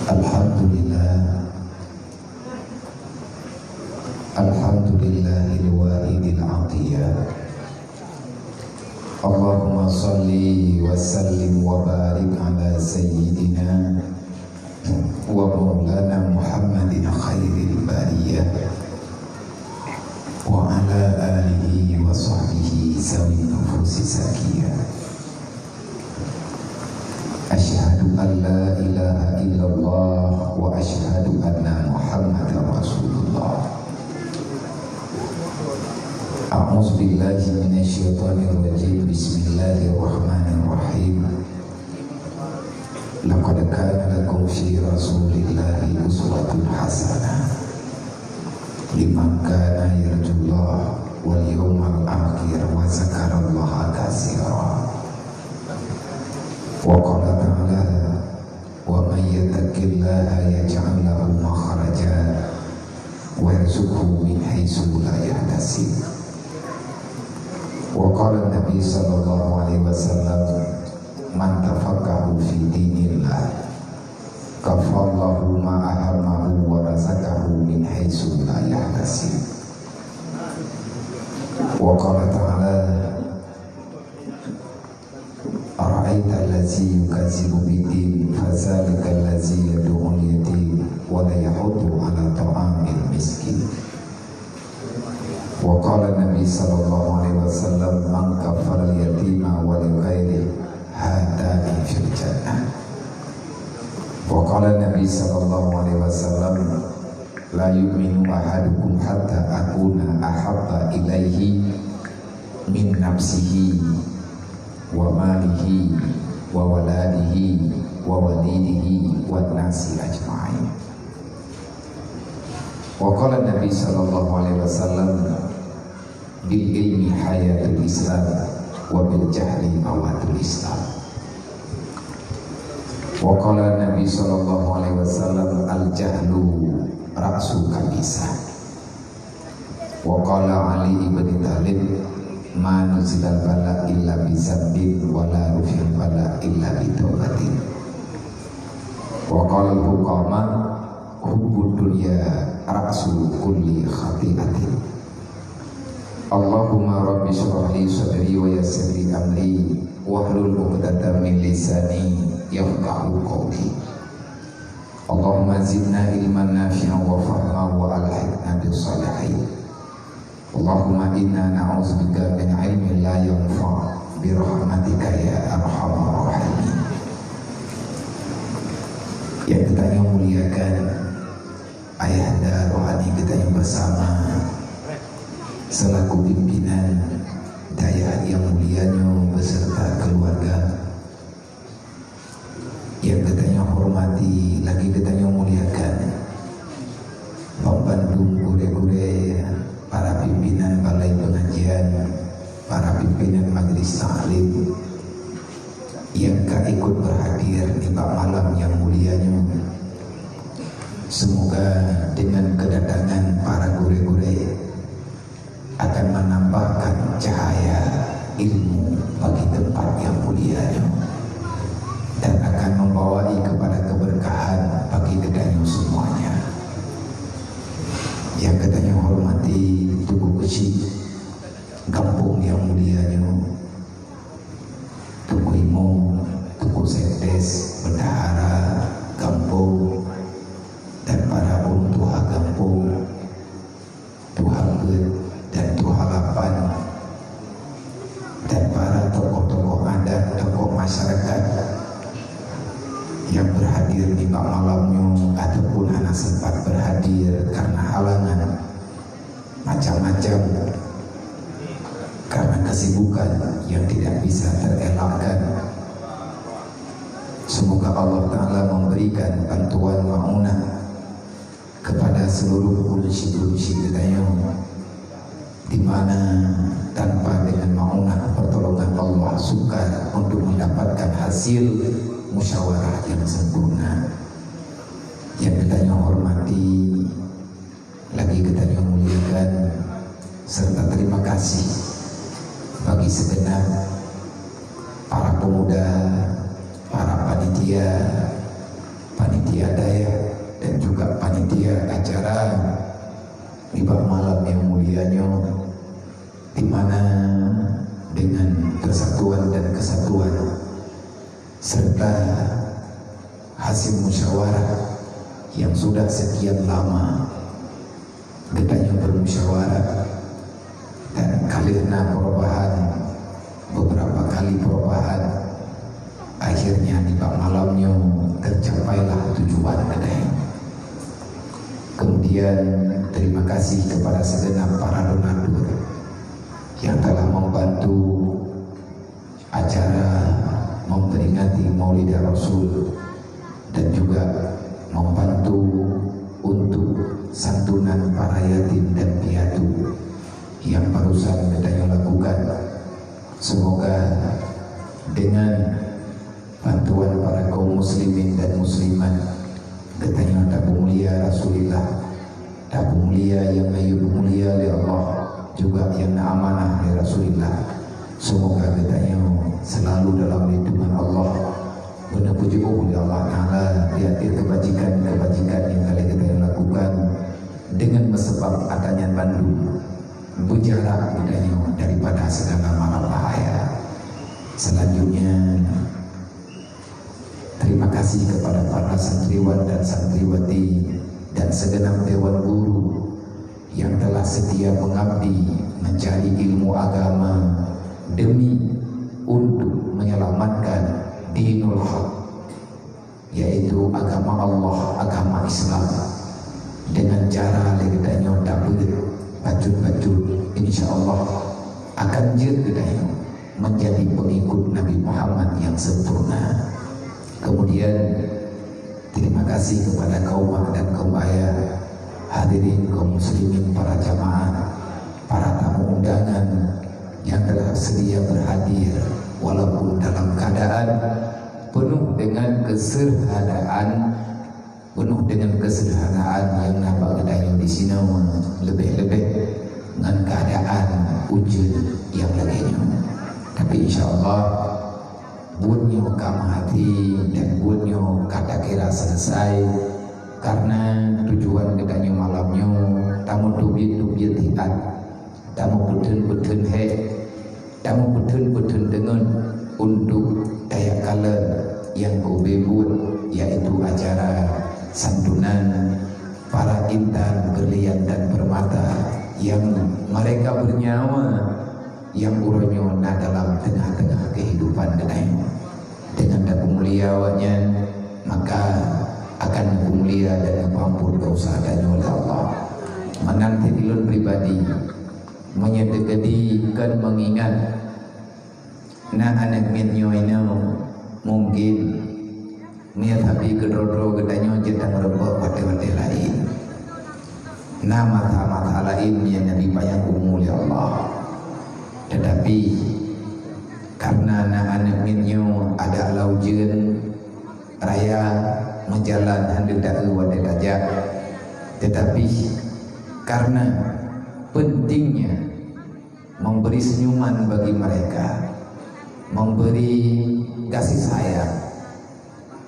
Alhamdulillah, Alhamdulillahil wahidil atiyah. Allahumma salli wa sallim wa barik ala sayyidina wa maulana Muhammadin khairil bariyah wa ala alihi wa sahbihi zawin nufusi sakiyah. Asyhadu an la ilaha illallah wa asyhadu anna Muhammadar Rasulullah. A'udzu billahi minasyaitonir rajim. Bismillahirrahmanirrahim. Laqad kana lakum fi rasulillahi uswatun hasanah liman kana yarjullaha wal yawmal akhir wa zakarallaha katsiran. Wa qala ta'ala wa man yattaqillaha yaj'al lahu makhraja wa yarzuqhu min haitsu la yahtasib. Wa qala Nabi sallallahu alaihi wasallam man tafaqahu fi dinillah kafallahu ma ahammahu wa razaqahu min haitsu la yahtasib. Wa qala ta'ala ara'aita allazi yukadzibu bid-din fadzalika allazi yad'ul yatim wa la yahuddu 'ala ta'amil miskin. Wa qala Nabi sallallahu alaihi wasallam man kafara al-yatima wa li ghairi hadani fil jannah. Wa qala Nabi sallallahu alaihi wasallam la yu'minu ahadukum hatta akuna ahabba ilaihi min nafsihi wa malihi wa waladihi wa walidihi wa nasi ajma'in. Wa qala Nabi sallallahu alaihi wasallam bil ilmi hayatul islam wa bil jahli mawatul islam. Wa qala Nabi sallallahu alaihi wasallam al jahlu ra'su kabisa. Wa qala Ali ibn Talib ma nuzilal bala illa bizambin wa la rufil bala illa bitaubatin. Wa qala al-hukama hubbud dunya ra'su kulli khati'atin. Allahumma rabbi shrah li sadri wa yassir li amri wahlul 'uqdatam min lisani yafqahu qawli. Allahumma zidna ilman nafi'an wa fahman wa alhiqna bis salihin. Allahumma inna na'udzubika min ilmin la yanfa' bi rahmatika ya arhamar rahimin. Yang kita yang muliakan ayahanda rohani kita yang bersama selaku pimpinan daya yang mulianya beserta keluarga, yang kita yang hormati lagi kita yang muliakan pembantu gure-gure, para pimpinan balai pengajian, para pimpinan majelis taklim yang ikut berhadir di malam yang mulianya. Semoga dengan kedatangan para gure-gure akan menambahkan cahaya ilmu bagi tempat yang mulianya dan akan membawai kepada keberkahan bagi kita semuanya. Yang katanya hormati Tugu Kecil, kampung yang mulianya, Tugu Imo, Tugu Sentes, Bendahara, kampung, dan para untuha kampung, Tuhaget dan Tuhalapan, dan para tokoh-tokoh adat, tokoh masyarakat yang berhadir di malamnya ataupun anak sempat berhadir karena halangan macam-macam, karena kesibukan yang tidak bisa terelakkan. Semoga Allah Ta'ala memberikan bantuan ma'unah kepada seluruh ulsi-ulsi kita yang di mana tanpa dengan ma'unah pertolongan Allah sukar untuk mendapatkan hasil musyawarah yang sempurna. Yang kita yang hormati lagi kita yang muliakan, serta terima kasih bagi segenap para pemuda, para panitia malam yang mulianya, di mana dengan persatuan dan kesatuan serta hasil musyawarah yang sudah sekian lama getahnya bermusyawarah dan kalirna perubahan, beberapa kali perubahan, akhirnya di malamnya tercapailah tujuan getahnya. Kemudian terima kasih kepada segenap para donatur yang telah membantu acara memperingati Maulid Rasul dan juga membantu untuk santunan para yatim dan piatu yang barusan kita lakukan. Semoga dengan bantuan para kaum muslimin dan muslimat, katanya tabu mulia Rasulullah, tabu mulia yang ayu mulia oleh Allah, juga yang amanah oleh Rasulullah. Semoga katanya selalu dalam lindungan Allah, benar puji oleh Allah Ta'ala di akhir kebajikan-kebajikan yang kali kita lakukan dengan mesebab adanya Bandung berjarak katanya daripada segala mara bahaya. Selanjutnya terima kasih kepada para santriwan dan santriwati dan segenap dewan guru yang telah setia mengabdi mencari ilmu agama demi untuk menyelamatkan dinul haq, yaitu agama Allah, agama Islam, dengan cara legitanya tabir baju-baju, insya Allah akan jadi menjadi pengikut Nabi Muhammad yang sempurna. Kemudian terima kasih kepada kaum mak dan kaum ayah, hadirin kaum muslimin, para jamaah, para tamu undangan yang telah sedia berhadir walaupun dalam keadaan penuh dengan kesederhanaan, yang nampak kedai di sini lebih-lebih dengan keadaan hujan yang lainnya. Tapi insya Allah buatnya kamu hati dan buatnya kata kira selesai, karena tujuan kedai malamnya tamu dubit hiat, tamu betul-betul tamu betul-betul dengan untuk daya kala yang kau buat, yaitu acara santunan para intan berlian dan permata yang mereka bernyawa, yang urunnya dalam tengah-tengah kehidupan kedai. Dengan dapat muliawanya maka akan mulia dan ampun dosa dan oleh Allah. Menanti dilun pribadi menyedekadikan mengingat na anak minyo ini mungkin niat habis kedrodro gedanya jentang rebok wate-wate lain, na mata-mata lain yang Nabi bayang umul ya Allah. Tetapi karena anak minyo ada laujen raya menjalan hendak wate tajak, tetapi karena pentingnya memberi senyuman bagi mereka, memberi kasih sayang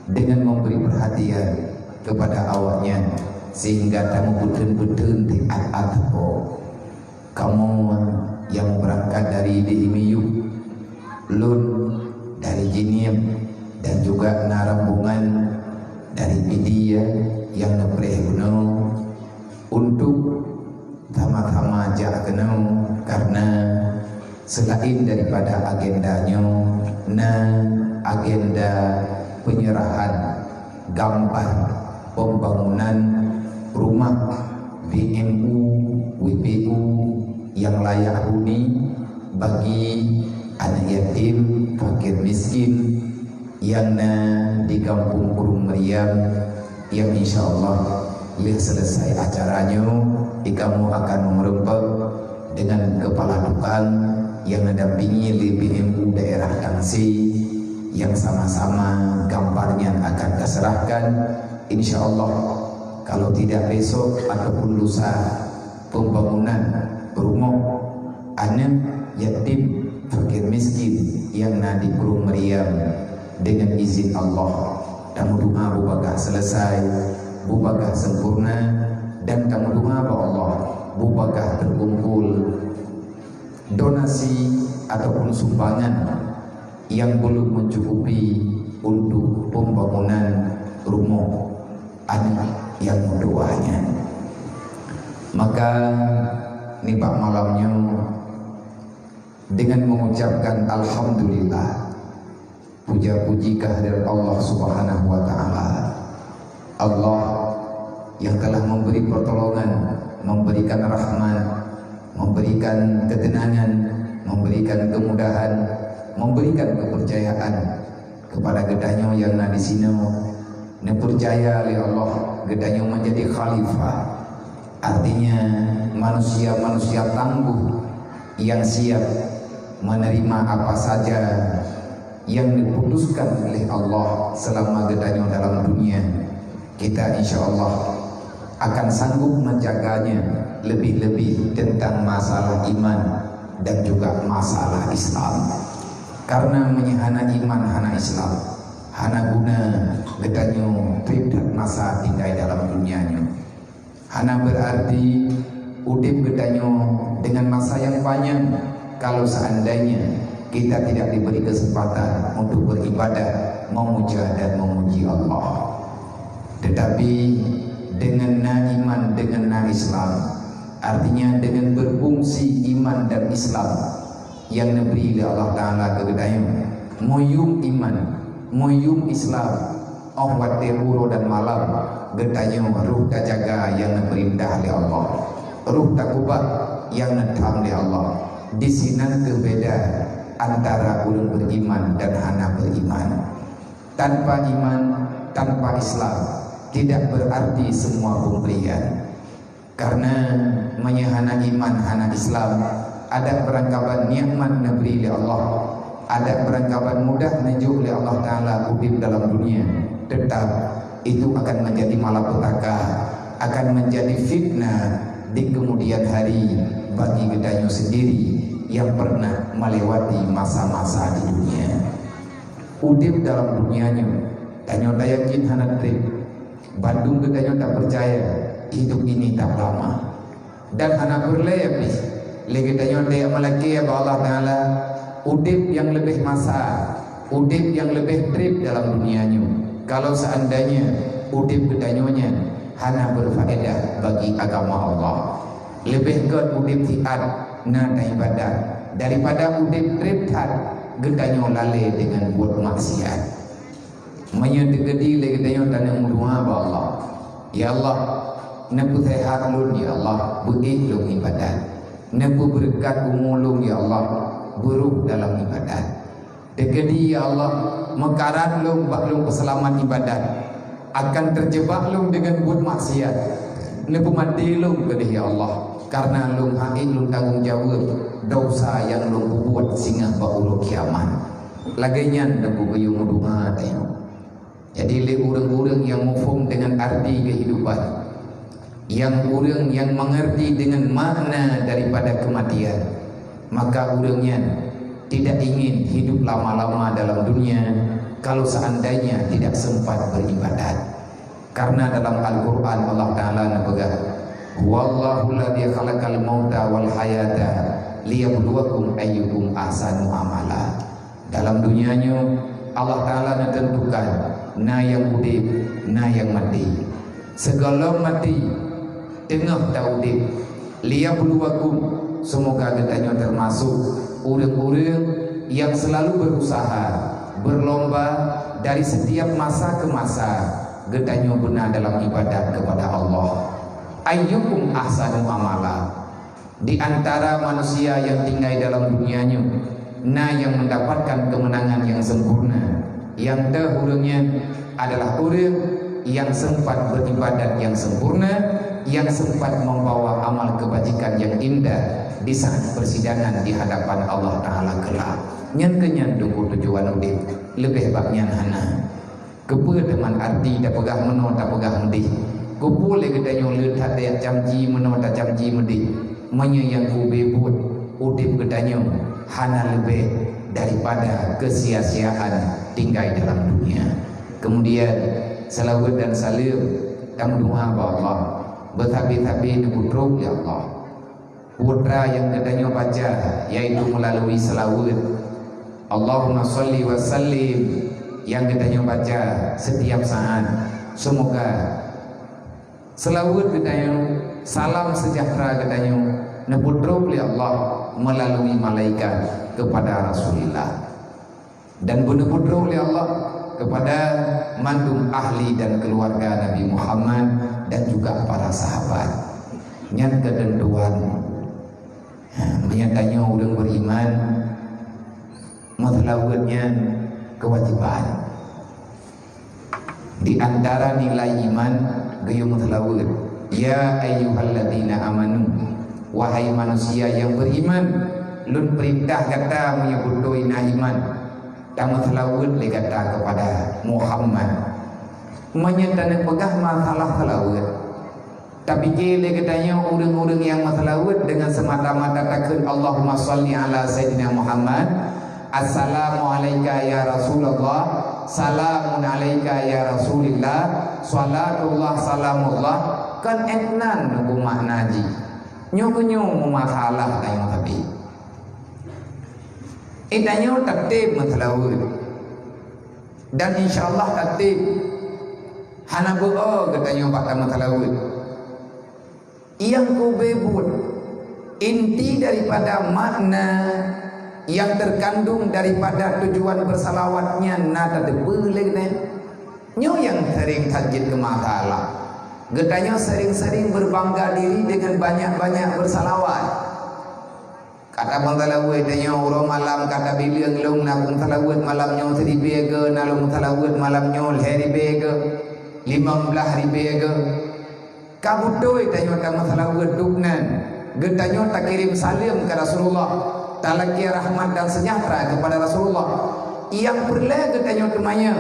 dengan memberi perhatian kepada awaknya, sehingga kamu betul-betul diat-at kamu yang berangkat dari Dimiyu, Lun dari Jiniem, dan juga narambungan dari Pidia yang neprehno untuk sama-sama ajak kenal, karena selain daripada agendanya agenda penyerahan gambar pembangunan rumah BMU WPU yang layak huni bagi anak yatim fakir miskin yang di kampung Kurung Meriam, yang insya Allah lihat selesai acaranya kamu akan merembak dengan kepala tukang yang mendampingi di BMU daerah Tangsi, yang sama-sama gambarnya akan diserahkan insya Allah. Kalau tidak besok ataupun lusa, pembangunan rumah anak yatim fakir miskin yang di Kurung Meriam dengan izin Allah. Kamu doa bubagah selesai, bubagah sempurna, dan kamu doa bahwa Allah bubagah terkumpul donasi ataupun sumbangan yang belum mencukupi untuk pembangunan rumah anak yang doanya. Maka nibak malamnya dengan mengucapkan alhamdulillah, puja-puji kehadirat Allah Subhanahu wa taala. Allah yang telah memberi pertolongan, memberikan rahmat, memberikan ketenangan, memberikan kemudahan, memberikan kepercayaan kepada gedanya yang ada di sini. Percaya oleh Allah gedanya menjadi khalifah, artinya manusia-manusia tangguh yang siap menerima apa saja yang diputuskan oleh Allah selama gedanya dalam dunia. Kita insya Allah akan sanggup menjaganya, lebih-lebih tentang masalah iman dan juga masalah Islam. Karena menyehana iman hana Islam, hana guna gedanya tidak masa tinggal dalam dunianya. Hana berarti udip gedanya dengan masa yang panjang kalau seandainya kita tidak diberi kesempatan untuk beribadah, memuja dan memuji Allah. Tetapi dengan iman, dengan Islam, artinya dengan berfungsi iman dan Islam yang diberi oleh Allah Ta'ala kepadanya, moyum iman, moyum Islam, awat teruro dan malam gedanya ruh terjaga yang diperintah oleh Allah, ruh takubah yang netam oleh Allah. Di sini berbeda antara orang beriman dan hana beriman. Tanpa iman, tanpa Islam tidak berarti semua pemberian. Karena menyehana iman hana Islam, ada perangkapan nikmat negeri oleh Allah, ada perangkapan mudah menuju oleh Allah Ta'ala hidup dalam dunia. Tetap itu akan menjadi malapetaka, akan menjadi fitnah di kemudian hari bagi gedanya sendiri yang pernah melewati masa-masa di dunia. Udip dalam dunianya, tanya yakin hana trip. Bandung gedanya tak percaya hidup ini tak lama, dan hana berlebih lagi tanya dia melaki Allah Ta'ala udip yang lebih masa, udip yang lebih trip dalam dunianya. Kalau seandainya udip gedanya hana berfaedah bagi agama Allah, lebih ke udip tiat na ibadah daripada udip trip tat gedanya lale dengan buat maksiat. Menyedekati lagi tanya tanya doa Allah, ya Allah nabu sehat lun ya Allah, begitu lung ibadat, nabu berkat umulung ya Allah, buruk dalam ibadat. Dekati ya Allah mekarat lung baklung keselamat ibadat, akan terjebak lung dengan buat maksiat, nabu mati lung kedih ya Allah, karena lung haid lung tanggung jawab dosa yang lung buat singa baulu kiamat. Laginya nabu gayung doa tanya. Jadi le orang-orang yang mufhum dengan arti kehidupan, yang orang yang mengerti dengan makna daripada kematian, maka orangnya tidak ingin hidup lama-lama dalam dunia kalau seandainya tidak sempat beribadat. Karena dalam Al-Quran Allah Ta'ala nabegat, wallahu alladzi khalaqal mauta wal hayata liyabluwakum ayyukum ahsanu amala. Dalam dunianya Allah Ta'ala menentukan na yang udip, na yang mati. Segala mati tengah tak udip. Liyabluwakum, semoga gedanya termasuk orang-orang yang selalu berusaha, berlomba dari setiap masa ke masa gedanya benar dalam ibadat kepada Allah. Ayyukum ahsanu amala, di antara manusia yang tinggal dalam dunianya, na yang mendapatkan kemenangan yang sempurna, yang dahulunya adalah orang yang sempat beribadat yang sempurna, yang sempat membawa amal kebajikan yang indah di saat persidangan di hadapan Allah Ta'ala kelak. Nyen-kenyan duku tujuan udip lebih baknya hana kepa teman arti tak pegah meno tak pegah medi, kupu le gedanya letak dia jamji meno tak jamji medi, menyayang ku bebut udip gedanya hana lebih daripada kesia-siaan tinggal dalam dunia. Kemudian salawat dan salim dan doa Allah bertabi-tabi dibutruk ya Allah putra yang katanya baca, yaitu melalui selawat Allahumma salli wa sallim yang katanya baca setiap saat. Semoga selawat katanya, salam sejahtera katanya neputro oleh Allah melalui malaikat kepada Rasulullah, dan neputro oleh Allah kepada mandum ahli dan keluarga Nabi Muhammad dan juga para sahabat. Yang ketentuan menyatanya orang beriman matlawadnya kewajiban. Di antara nilai iman gaya matlawad, ya ayyuhalladzina amanu, wahai manusia yang beriman, lun perintah kata menyebut doina iman dan matlawad le kata kepada Muhammad menyatakan pegah masalah selawat. Tapi jele katanya orang-orang yang matlawad dengan semata-mata takun Allahumma salli ala sayyidina Muhammad, assalamu alayka ya Rasulullah, salamun alayka ya Rasulillah, salatullah salamullah, kan enak nunggu makna ji nyo masalah tayong tapi itanya tertib matlawad, dan insyaallah tertib hana buo katanya pak matlawad yang kubebut inti daripada makna yang terkandung daripada tujuan bersalawatnya nada debelegnya nyo yang sering tajid ke masalah getanya sering-sering berbangga diri dengan banyak-banyak bersalawat. Kata mentalawat tanya orang malam kata bilang long nak mentalawat malamnya tadi bega nalung mentalawat malamnya hari bega 15 hari bega kabutoi tanya ta mentalawat duknan getanya tak kirim salam ke Rasulullah, talaki rahmat dan sejahtera kepada Rasulullah. Yang perlu katanya temanya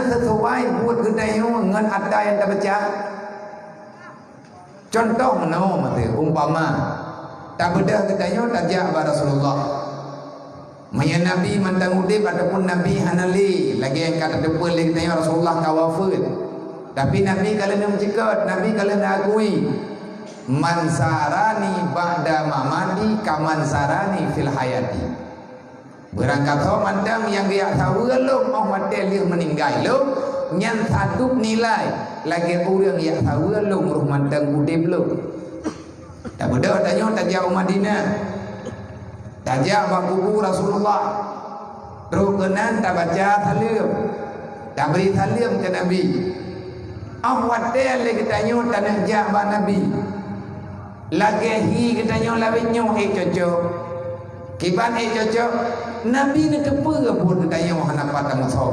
sesuai buat katanya dengan ada yang tak baca. Contoh umpama tak beda katanya tajak kepada Rasulullah. Maya Nabi mandang udip ataupun Nabi hanali lagi yang kata depan lagi katanya Rasulullah kawafud. Tapi Nabi kalau nak mencikut, Nabi kalau nak akui mansarani ba'da mamadi kamansarani fil hayati. Berangkat mandang yang dia tahu lo mau mati dia meninggal lo yang satu nilai lagi orang yang tahu lo meruh mandang udip lo. Tak beda tanya tajak Madinah, tajak kubur Rasulullah, rukunan tak baca salam, tak beri salam ke Nabi. Awat dia tanya tanah jabah Nabi. Lagi hi katanya lawinyo cocok. Kiban cocok. Nabi ni kepa ke pun katanya hana patang so.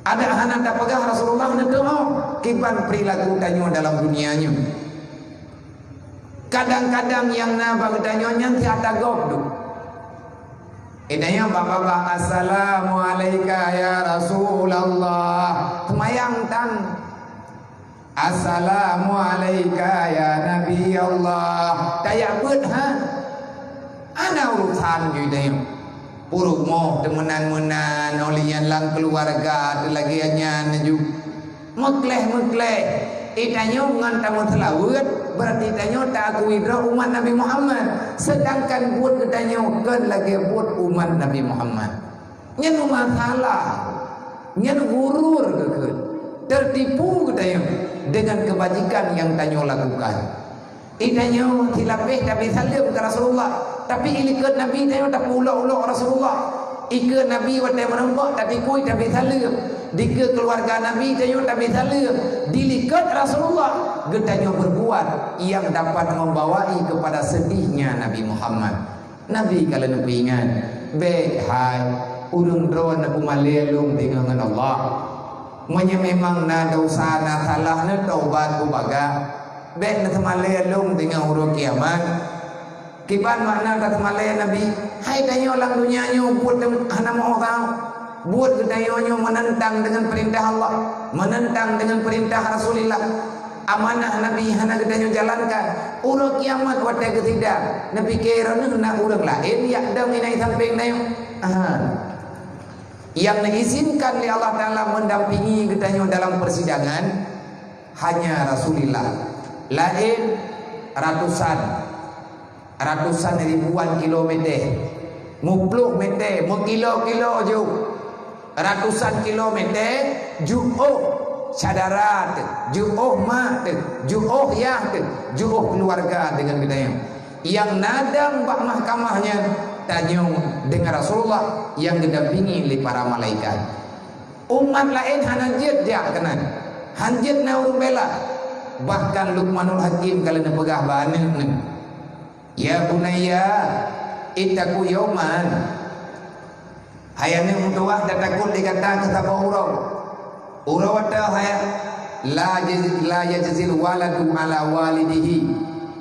Ada hana tak pegah Rasulullah ni doa. Kiban perilaku katanya dalam dunianya. Kadang-kadang yang naba katanya yang tiada gop tu. Idanya bapak assalamu alayka ya Rasulullah. Semayang tan assalamu alayka ya Nabi Allah. Daya buat ana urusan je dia. Puruk moh temenan-menan olian lang keluarga lagi hanya naju. Mekleh. Itanya ngan tamu selawat berarti itanya tak akui umat Nabi Muhammad. Sedangkan buat katanya kan lagi buat umat Nabi Muhammad. Nyen masalah. Nyen gurur ke tertipu katanya dengan kebajikan yang tanya lakukan. Itanya silapih tapi salam ke Rasulullah. Tapi ilikut Nabi tanya tak ulak-ulak Rasulullah. Ika Nabi watai merembak tapi kui tapi salam. Dika keluarga Nabi tanya tapi salam. Dilikat Rasulullah getanya berbuat yang dapat membawai kepada sedihnya Nabi Muhammad. Nabi kalau nak ingat baik hai urung drone nak umalelum dengan Allah. Memang na dosa na salah na taubat bubaga. Baik na semalelum dengan urung kiamat. Kiban makna kata malai Nabi, hai tanya orang dunianya buat hana mau tahu, buat ketayanya menentang dengan perintah Allah, menentang dengan perintah Rasulullah. Amanah Nabi hana ketanya jalankan. Urang kiamat watai ketidak. Nabi kira nak urang lain ya dang inai samping nayo. Yang diizinkan oleh Allah Taala mendampingi ketanya dalam persidangan hanya Rasulullah. Lain ratusan ribuan kilometer, mupluh meter, mengkilo-kilo jauh, ratusan kilometer, ju'uh sadarat, ju'uh mak, ju'uh yah, ju'uh keluarga dengan bedanya. Yang nadang bak mahkamahnya tanyung dengan Rasulullah yang didampingi oleh para malaikat. Umat lain hanajit dia kena, hanjit na urung bela. Bahkan Luqmanul Hakim kalau nak pegah bahanin ni, ya bunayya ittaqu yawman, hayane mutuah dan takut dikata ketapa urau ada haya la yajzil waladu ala walidihi,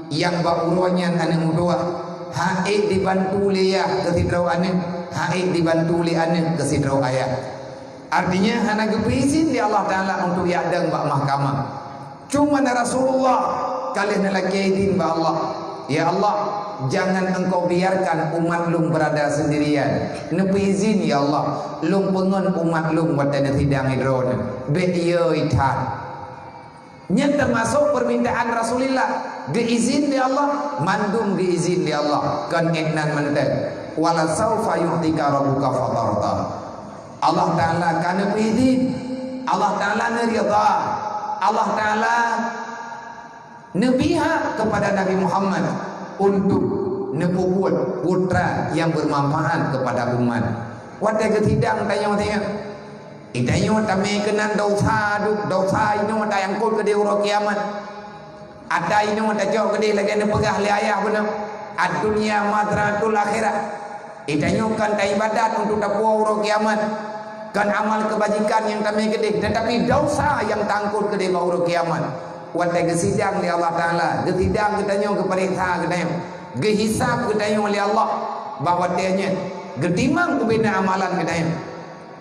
yang ba uronya ane mutuah haid dibantu liya kesidrau ane, haid dibantu li ane kesidrau ayah. Artinya hana gepisin di Allah Ta'ala untuk yadang bak mahkamah. Cuma Rasulullah kalian lagi izin ba Allah, ya Allah, jangan engkau biarkan umat lum berada sendirian. Nepi izin ya Allah, lum pengon umat lum wadana hidang hidron. Be iyo ithan. Nya termasuk permintaan Rasulullah, geizin di Allah, mandum geizin di Allah. Kan eknan mantan. Wala saufa yu'tika rabbuka fatarda. Allah Ta'ala kana izin, Allah Ta'ala nerida, Allah Ta'ala nebiha kepada Nabi Muhammad untuk nebuat putra yang bermanfaat kepada umat. Wadah ketidang tanya-tanya, itanya tamai kenan dosa ini ada yang kau ke dia urut kiamat. Ada ini ada jauh ke dia lagi nak pegah le ayah benar. Ad-dunya madratul akhirat. Itanya kan ibadat untuk takwa urut kiamat. Kan amal kebajikan yang kami gede, tetapi dosa yang tangkut gede baru kiamat. Watai gesidang oleh Allah Ta'ala, getidang ketanya ke perintah ketanya, gehisap ketanya oleh Allah, bahawa tianya getimang kubina amalan ketanya.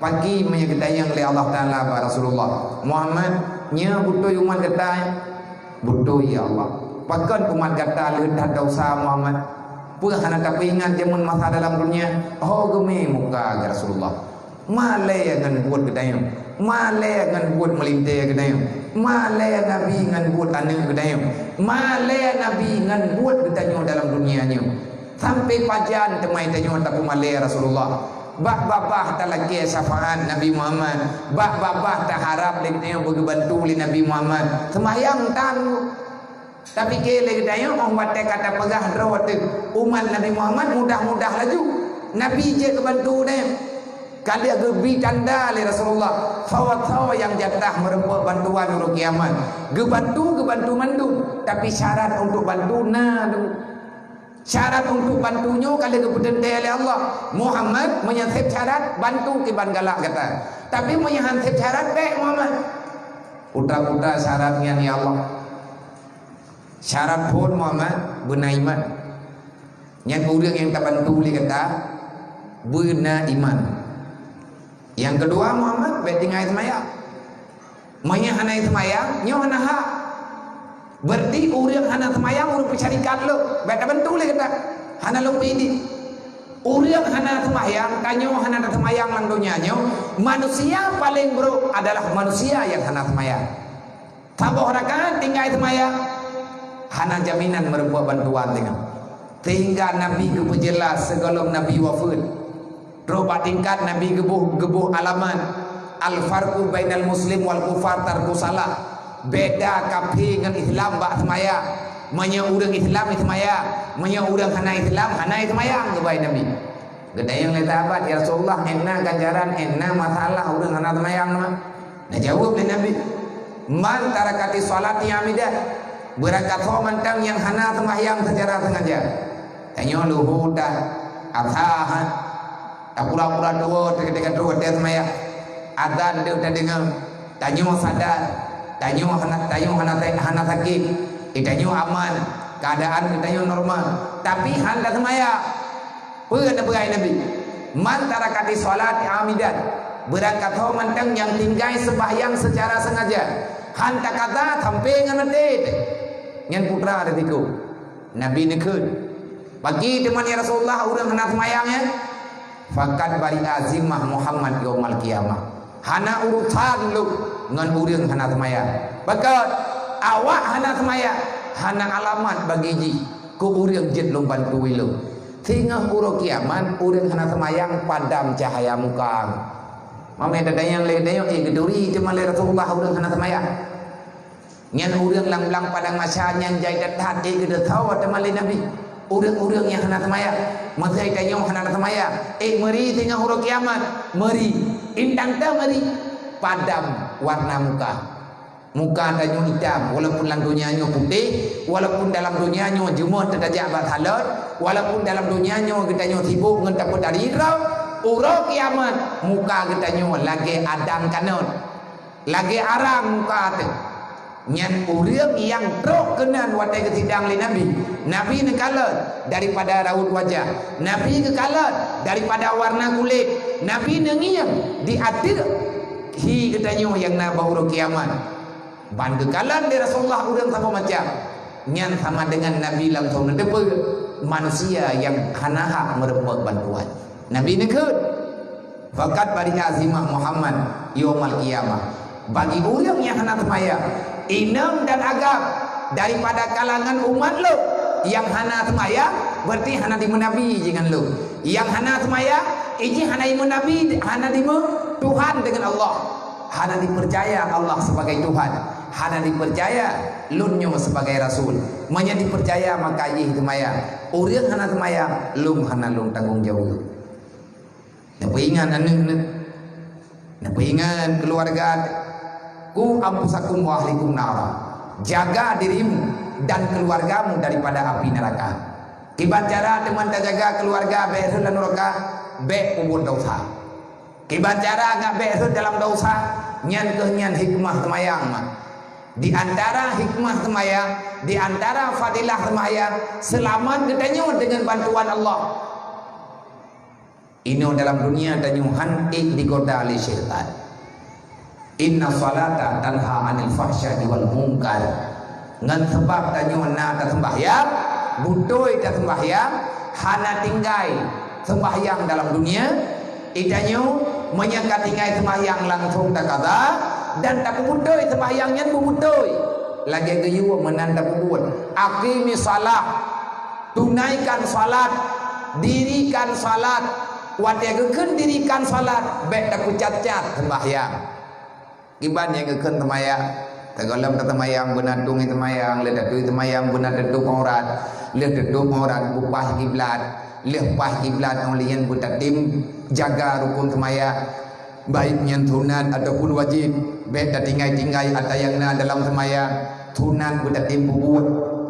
Pagi punya ketanya oleh Allah Ta'ala kepada Rasulullah Muhammad, nya butuh umat ketanya, butuh ya Allah. Pakan umat kata ledah dosa Muhammad, pun hana tapi ingat zaman masa dalam dunia, oh gemi muka ke Rasulullah. Malay ngan buat kedayang, malay ngan buat melintai kedayang, malay Nabi ngan buat ane kedayang, malay Nabi ngan buat kedayang dalam dunianya. Sampai pajan temai tanya tapi malay Rasulullah. Bah tak lagi syafaat Nabi Muhammad, bah tak harap kedayang berbantu oleh Nabi Muhammad. Semayang tang, tapi kele kedayang orang batai kata pegah drawat umat Nabi Muhammad mudah-mudah laju. Nabi je kebantu dia. Kali gebi tanda oleh Rasulullah, sawa yang jatah merempuh bantuan untuk kiamat. Gebantu mandu, tapi syarat untuk bantu syarat untuk bantunya kali gebedente oleh Allah. Muhammad menyantip syarat bantu kiban galak kata. Tapi menyantip syarat baik Muhammad. Putra-putra syaratnya ni Allah. Syarat pun Muhammad benar iman. Yang orang yang tak bantu boleh kata benar iman. Yang kedua Muhammad baik tinggal semayang. Manya hana semayang, nyo hana hak. Berarti orang hana semayang urus syarikat lo. Baik tak bantu le kata. Hana lo pedi. Orang hana semayang, kanyo hana semayang lang dunia nyo. Manusia paling buruk adalah manusia yang hana semayang. Saboh rakaat tinggal semayang, hana jaminan merupakan bantuan dengan. Sehingga Nabi kejelas sebelum Nabi wafat. Roba tingkat Nabi gebuh alaman al-farqu bainal muslim wal kufar tarku salah. Beda kafir dengan Islam bak semaya. Manya urang Islam semaya, manya urang hana Islam hana semaya kebai Nabi. Gedayang le sahabat ya Rasulullah, enna ganjaran enna masalah urang hana semayang mah. Nah jawab le Nabi, man tarakati salati amidah, berakat mantang yang hana sembahyang secara sengaja. Tanya luhur dah absah pura-pura dua ketika dua dia semaya azan dia udah dengar tanya sadar tanya hana sakit tanya aman keadaan tanya normal tapi handa semaya pernah berai Nabi man tarakati salat amidan berangkat mantang yang tinggal sembahyang secara sengaja hanta kata sampai ngantet yang putra ada tiku Nabi nekut bagi teman ya Rasulullah orang hana sembayangnya fakat bari azimah Muhammad yaumal qiyamah hana urusan lu ngan urang hana semaya bakat awak hana semaya hana alamat bagi ji ku urang jet long bantu wilu tinggal uro kiaman urang hana semayang padam cahaya muka mame dadayang le dayo geduri cuma le Rasulullah urang hana semayang nyan urang lang-lang padang masa nyan jai datat gede tahu temali nabi urang-urang yang hana semayang masai dayo hana semayang meri tinggal uro kiamat meri indang ta meri padam warna muka tanya hitam walaupun dalam dunianya putih walaupun dalam dunianya jumlah tertajak berhalat walaupun dalam dunianya kita nyo sibuk dengan takut dari irau urau kiamat muka kita nyo lagi adang kanon lagi arang muka tu nyan urang yang trok kenan watai ketidang li Nabi nekalat daripada raut wajah Nabi kekalat daripada warna kulit Nabi nengiang diatir hi kita nyo yang na bauru kiamat ban kekalan di Rasulullah urang sama macam nyan sama dengan Nabi langsung depe manusia yang hana hak merebut bantuan Nabi nekut fakat bari azimah Muhammad yaumul qiyamah bagi urang yang hana semaya inam dan agam daripada kalangan umat lo yang hana semaya berarti hana di Nabi jangan lo yang hana semaya iji hana di Nabi hana di Tuhan dengan Allah hana dipercaya Allah sebagai Tuhan hana dipercaya lunyo sebagai Rasul manya dipercaya maka ih temaya urang hana temaya lung hana lung tanggung jawab napa ingat napa ingat keluarga ku ampusakum wa ahlikum nara jaga dirimu dan keluargamu daripada api neraka kibat cara teman tak jaga keluarga besul dan neraka be kubur dosa kibat cara agak besul dalam dosa nyan kehnyan hikmah temayang di antara hikmah semayang, di antara fadilah semayang, selamat katanya dengan bantuan Allah. Ini dalam dunia tanyuhan digoda oleh syaitan. Inna salata tanha anil fahsya'i wal munkar. Ngan sebab tanyuhan na sembahyang, butoi ta sembahyang, hana tinggai sembahyang dalam dunia, itanyo menyangka tinggai sembahyang langsung tak kata. Dan tak pemudoi sembahyangnya pemudoi lagi geyu menanda pembuat aqimi salat tunaikan salat dirikan salat watiagekeun dirikan salat baik tak cacat sembahyang kiban yang gekeun sembahyang tagalam sembahyang benar tung sembahyang le datu sembahyang benar datu aurat le datu aurat bupah kiblat le pah kiblat olian butatim jaga rukun sembahyang baik nyentunan ataupun wajib beda tinggai-tinggai ada yang na dalam semaya tunan budak timbul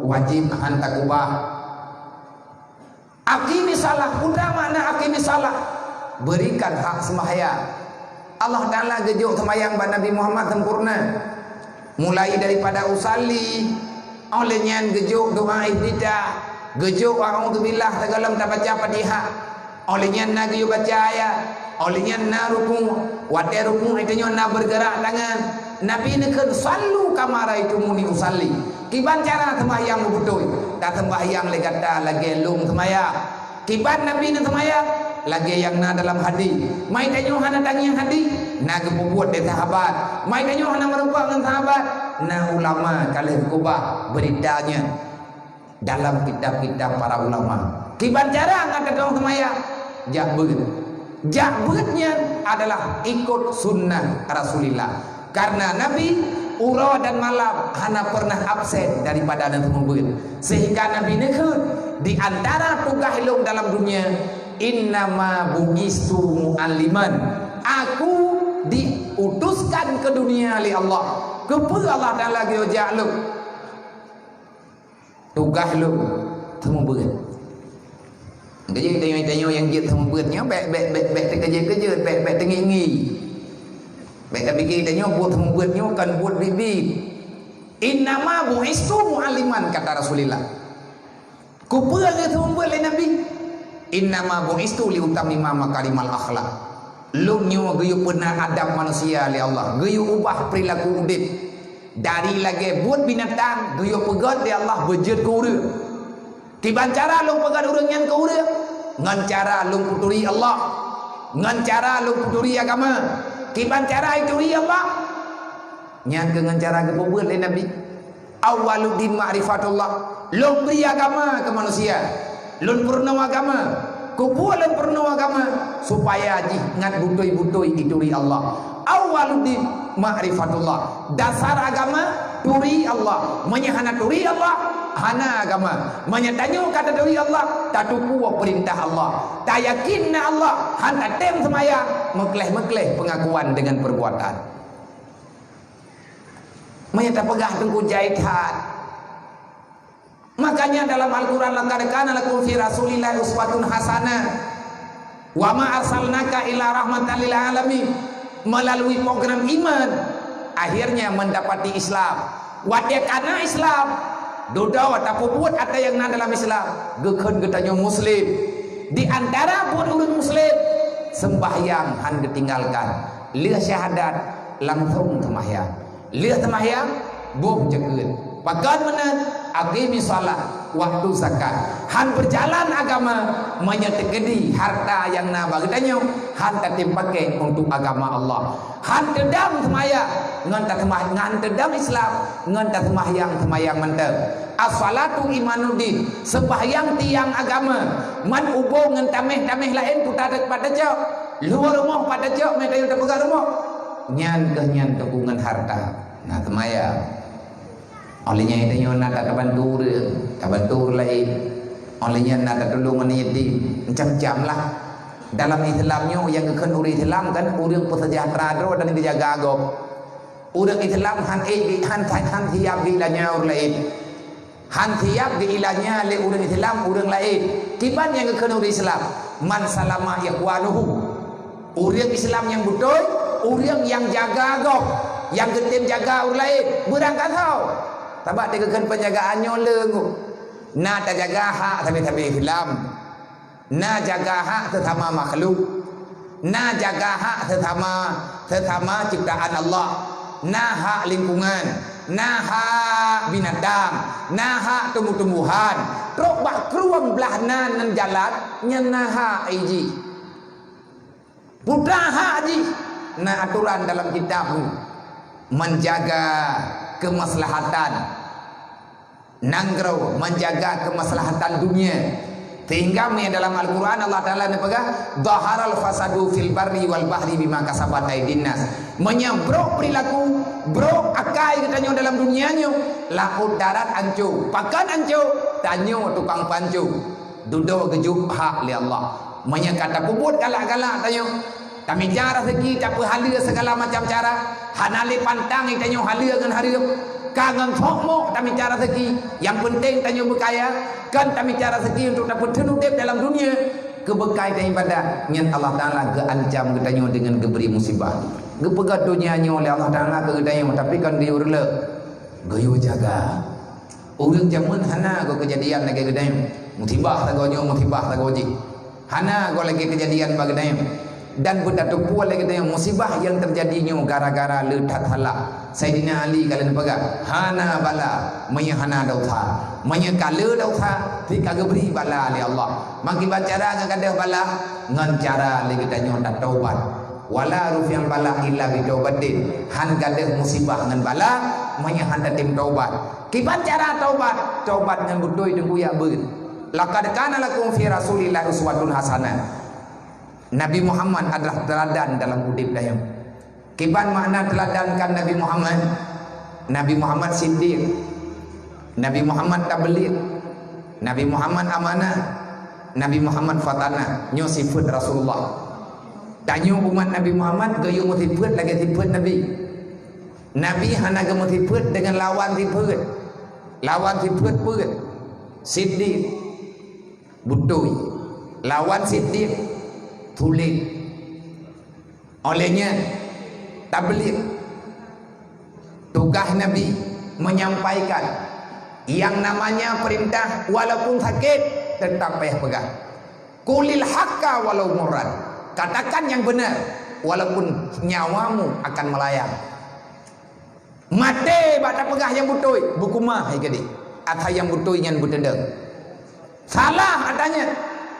wajib hantar kubah akimi salah putra mana akimi salah berikan hak semaya Allah Ta'ala gejuk semayang Nabi Muhammad sempurna mulai daripada usalli olehnya gejuk doa ibtidah gejuk a'udzubillah tagalam tak baca Fatihah olehnya na gejuk baca ayat olehnya na rukun wate rukun itu na bergerak tangan Nabi nekan sallu kamara itu muni usalli kiban cara sembahyang betul tak sembahyang legata lagi lung sembahyang kiban Nabi na sembahyang lagi yang na dalam hadis mai tanyo hana tangi hadis na gebuat de sahabat mai tanyo hana merupa dengan sahabat na ulama kalih kubah beritanya dalam kitab-kitab para ulama kiban cara ngata dong sembahyang jak begitu jabutnya adalah ikut sunnah Rasulullah karena Nabi ura dan malam hana pernah absen daripada dan membut sehingga Nabi nekut di antara tugas hidup dalam dunia innama bugistu mu'alliman aku diutuskan ke dunia oleh Allah kepada Allah Ta'ala geojak lu tugas lu membut kerja tanya yang dia sama beratnya baik kerja baik tengi baik tak fikir tanya buat sama beratnya kan buat bibi innama bu'istu mu'aliman kata Rasulullah kupua ke sama berat oleh Nabi innama bu'istu liutamima makarimal akhlak lu nyo geyu pernah adab manusia oleh Allah geyu ubah perilaku udip dari lagi buat binatang geyu pegat di Allah bejut ke urang tiban cara lu pegat urang yang ke urang ngan cara lu puturi Allah ngan cara lu puturi agama tiban cara itu Allah nyang ke ngan cara ke pebut oleh Nabi Awaluddin ma'rifatullah. Lun beri agama ke manusia, lun purna agama, kumpulan purna agama supaya ji ngat butoi-butoi ituri Allah. Awaluddin ma'rifatullah. Dasar agama turi Allah. Menyahana turi Allah, hana agama. Menyatanyo kata turi Allah, tatuku perintah Allah. Tak yakinna Allah, hanta tem semaya, mekleh-mekleh pengakuan dengan perbuatan. Menyata pegah tengku jahitan. Makanya dalam Al-Quran, laqad kana lakum fi Rasulillah uswatun hasanah wa ma arsalnaka illa rahmatan lil alamin. Melalui program iman akhirnya mendapati Islam. Wadia kana Islam doda wata pupuat ada yang na dalam Islam gekeun getanyo muslim. Di antara pun urang muslim sembahyang han ditinggalkan, leuh syahadat langsung sembahyang, leuh sembahyang boh jegeun. Pagan menan agimi salat waktu zakat. Han berjalan agama menyetegedi harta yang na bagdanyo han tatim pakai untuk agama Allah. Han tedam semaya ngan tedam Islam ngan sembahyang mantap. As-salatu imanuddin, sembahyang tiang agama. Man ubo ngan tameh lain putar pada jauh. Luar rumah pada jauh mereka yang pegang rumah. Nyan tekungan harta. Nah semaya olehnya itu yang nak kabantur lain, olehnya nak tolong meniti macam-macam lah. Dalam Islamnya yang kekan orang Islam kan orang pesejahtera dan dijaga agama. Orang Islam han siap di ilahnya orang lain, han siap di ilahnya le orang Islam orang lain. Kiban yang kekan orang Islam man salama yakwanuhu, orang Islam yang betul, orang yang jaga agama, yang getim jaga orang lain berangkat tahu. Tabak dia kekan penjagaannya lengu. Na tak jaga hak tapi Islam. Na jaga hak sesama makhluk. Na jaga hak sesama ciptaan Allah. Na hak lingkungan. Na hak binatang. Na hak tumbuh-tumbuhan. Teruk bak keruang belah nan jalan nyana hak iji. Budak hak ji. Na aturan dalam kitab menjaga kemaslahatan nangrau, menjaga kemaslahatan dunia. Sehingga dalam Al-Quran Allah Ta'ala nepegah dhaharal fasadu fil barri wal bahri bima kasabat aydin nas. Menyebrok perilaku bro akai katanya dalam dunianya, laut darat ancu, pakan ancu, tanyo tukang pancu, dudo gejuk hak li Allah. Menyakata puput galak-galak tanyo. Kami cara segi tak halia segala macam cara. Hanali pantang tanyo halia dengan haria. Kangen sokmo kami cara segi. Yang penting tanyo berkaya. Kan kami cara segi untuk dapat tenudip dalam dunia. Kebekai daripada nyan Allah Ta'ala keancam ketanyo dengan geberi musibah. Gepegat dunianya oleh Allah Ta'ala ke ketanyo. Tapi kan dia urla gayo jaga. Orang jaman hana go kejadian lagi ketanyo. Musibah tagonyo musibah tagoji. Hana go lagi kejadian bagedanyo. Dan benda tu puan lagi dengan musibah yang terjadinya gara-gara letak halak. Sayyidina Ali kalian pegang hana bala menyahana dausa menyekala dausa tika geberi bala oleh Allah. Makin bacara dengan kadah bala ngan cara lagi tanya tak taubat. Wala rufian bala illa bi taubatin. Han kadah musibah ngan bala menyahana tim taubat. Kiban cara taubat? Taubat ngan betul dengan ya ber. Laqad kana lakum fi Rasulillah uswatun hasanah. Nabi Muhammad adalah teladan dalam hidup dayang. Kiban makna teladankan Nabi Muhammad? Nabi Muhammad Siddiq, Nabi Muhammad Tabligh, Nabi Muhammad amanah, Nabi Muhammad fatana. Nyo sifat Rasulullah. Tanyo umat Nabi Muhammad gayo sifat lagi sifat Nabi. Nabi hana gayo sifat dengan lawan sifat. Lawan sifat pun Siddiq butoi. Lawan Siddiq tulis. Olehnya tabligh, tugas Nabi menyampaikan yang namanya perintah walaupun sakit tetap payah pegang. Qulil haqqa walau murad, katakan yang benar walaupun nyawamu akan melayang. Mati bak pegah yang betul buku mah gede atau yang betul yang betedeng. Salah adanya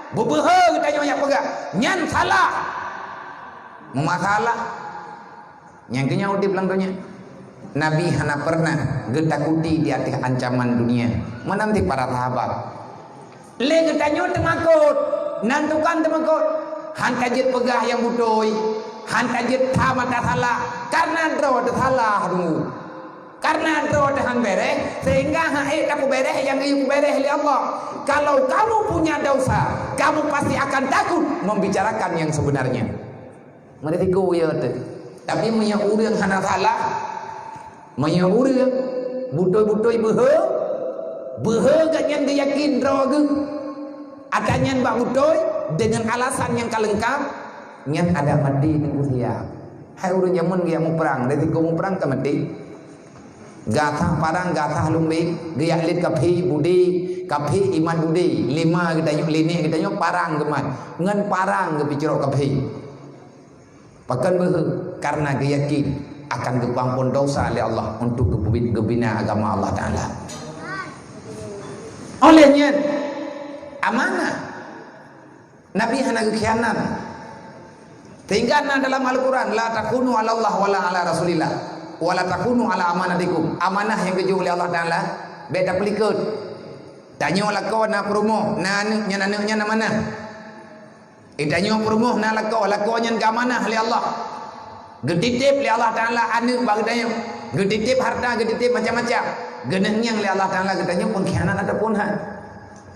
bebeha kita yang pegang nyan salah. Masalah yang kenya udip lang dunia Nabi hana pernah getakuti di atas ancaman dunia. Menanti para sahabat. Le getanyo temakut, nantukan temakut. Han tajit pegah yang butoi, han tajit tamat salah karena draw salah dulu. Karena draw han bereh sehingga hae aku bereh yang iu bereh li Allah. Kalau kamu punya dosa, kamu pasti akan takut membicarakan yang sebenarnya. Mereka ya tapi punya urang hana salah. Maya urang butoi-butoi behe gak nyan dia yakin draw ge. Akannya mbak butoi dengan alasan yang kalengkap nyan ada mati tunggu siap. Hai urang jamun dia mau perang, dari mau perang ke mati. Gatah parang gatah lumbi, dia lit kapi budi, kapi iman budi, lima kita nyok lini kita nyok parang geman, ngan parang ke picirok kapi. Pakan behe karena dia yakin akan kepampun dosa oleh Allah untuk kebina agama Allah Ta'ala. Olehnya amanah Nabi hana khianat. Tinggalna dalam Al-Quran la takunu ala Allah wala ala Rasulillah wala takunu ala amanatikum. Amanah yang keju oleh Allah Ta'ala beda pelikut. Tanyo lako na promo na nya mana. Itanyo promo na lako nya amanah oleh Allah. Geditip li Allah Ta'ala anu bagdanya. Geditip harta, geditip macam-macam. Genengnya li Allah Ta'ala gedanya pengkhianat ataupun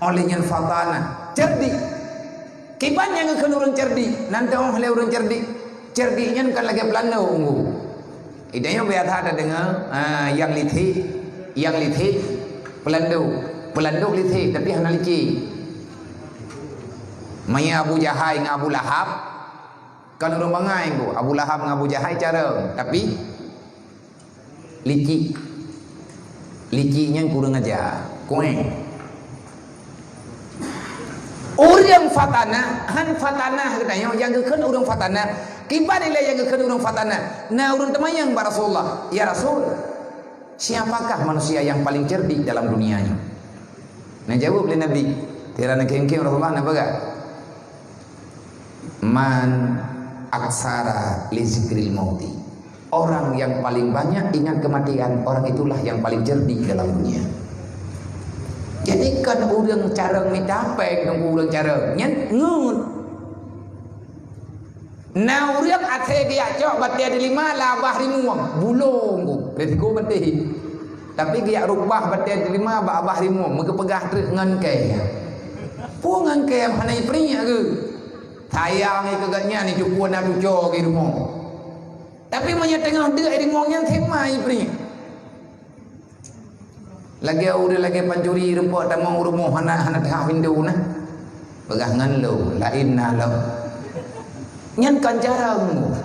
olehnya fatana. Cerdik. Kiban yang keun urang cerdik, nanti orang le urang cerdik. Cerdiknya kan lagi pelanda ungu. Idanya biasa ada dengan yang lithi pelandu lithi tapi hana lici. Maya Abu Jahal dengan Abu Lahab kan urang bangai ku Abu Lahab dengan Abu Jahal cara tapi licinya kurang aja kue orang fatana han fatana katanya yang keun urang fatana kiban ile yang keun urang fatana nah urang temayang ba Rasulullah ya Rasul siapakah manusia yang paling cerdik dalam dunianya nah jawab oleh Nabi tirana kengkeng Rasulullah na baga man aksara li zikril mauti. Orang yang paling banyak ingat kematian, orang itulah yang paling cerdik dalam dunia. Jadi kan urang careng mitapek nang urang careng nyen ngut. Na urang ate dia cok batia di lima labah rimuang bulung ku. Resiko beti. Tapi dia rubah batia di lima abah rimuang megepegah trek ngan ke. Pu ngan ke hanai prinya ke. Sayang ni kegaknya ni cukup nak lucu ke rumah. Tapi banyak tengah dia di rumahnya temai peri. Lagi udah lagi pancuri rumput tamang rumah hana tengah window nah. Pegangan lo, lain nah lo. Nyan kan jarang.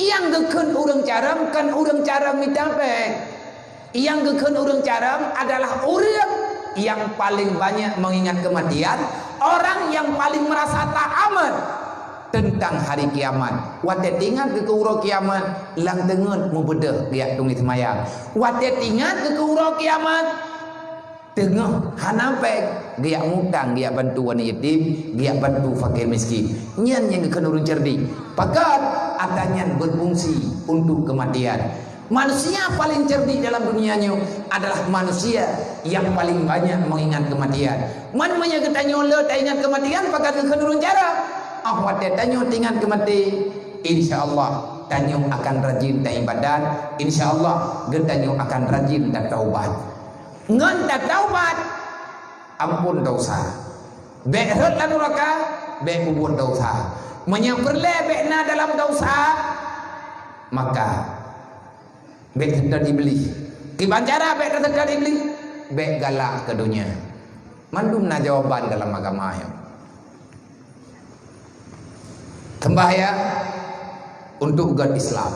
Yang gekeun urang jarang kan urang jarang mitapek. Yang gekeun urang jarang adalah urang yang paling banyak mengingat kematian. Orang yang paling merasa tak aman tentang hari kiamat. Watet ingat ke uro kiamat lang dengen mu bedeh dia tunggu semayang. Watet ingat ke uro kiamat tengah hanapek dia ngutang dia bantu wan yatim, dia bantu fakir miskin. Nyan yang keun urang cerdik. Pakat adanya berfungsi untuk kematian. Manusia paling cerdik dalam dunianya adalah manusia yang paling banyak mengingat kematian. Man manya ketanyo le tak ingat kematian pakat keun urang cara. Watet tanyo ingat kemati, insyaallah tanyo akan rajin dan ibadat, insyaallah getanyo akan rajin dan taubat. Ngan tak taubat ampun dosa. Be hot lan neraka, be ubun dosa. Menyeperlebekna dalam dosa maka be terdekat iblis. Kiban cara be terdekat iblis, be galak ke dunia. Mandumna jawaban dalam agama ya. Sembahyang untuk ugat Islam.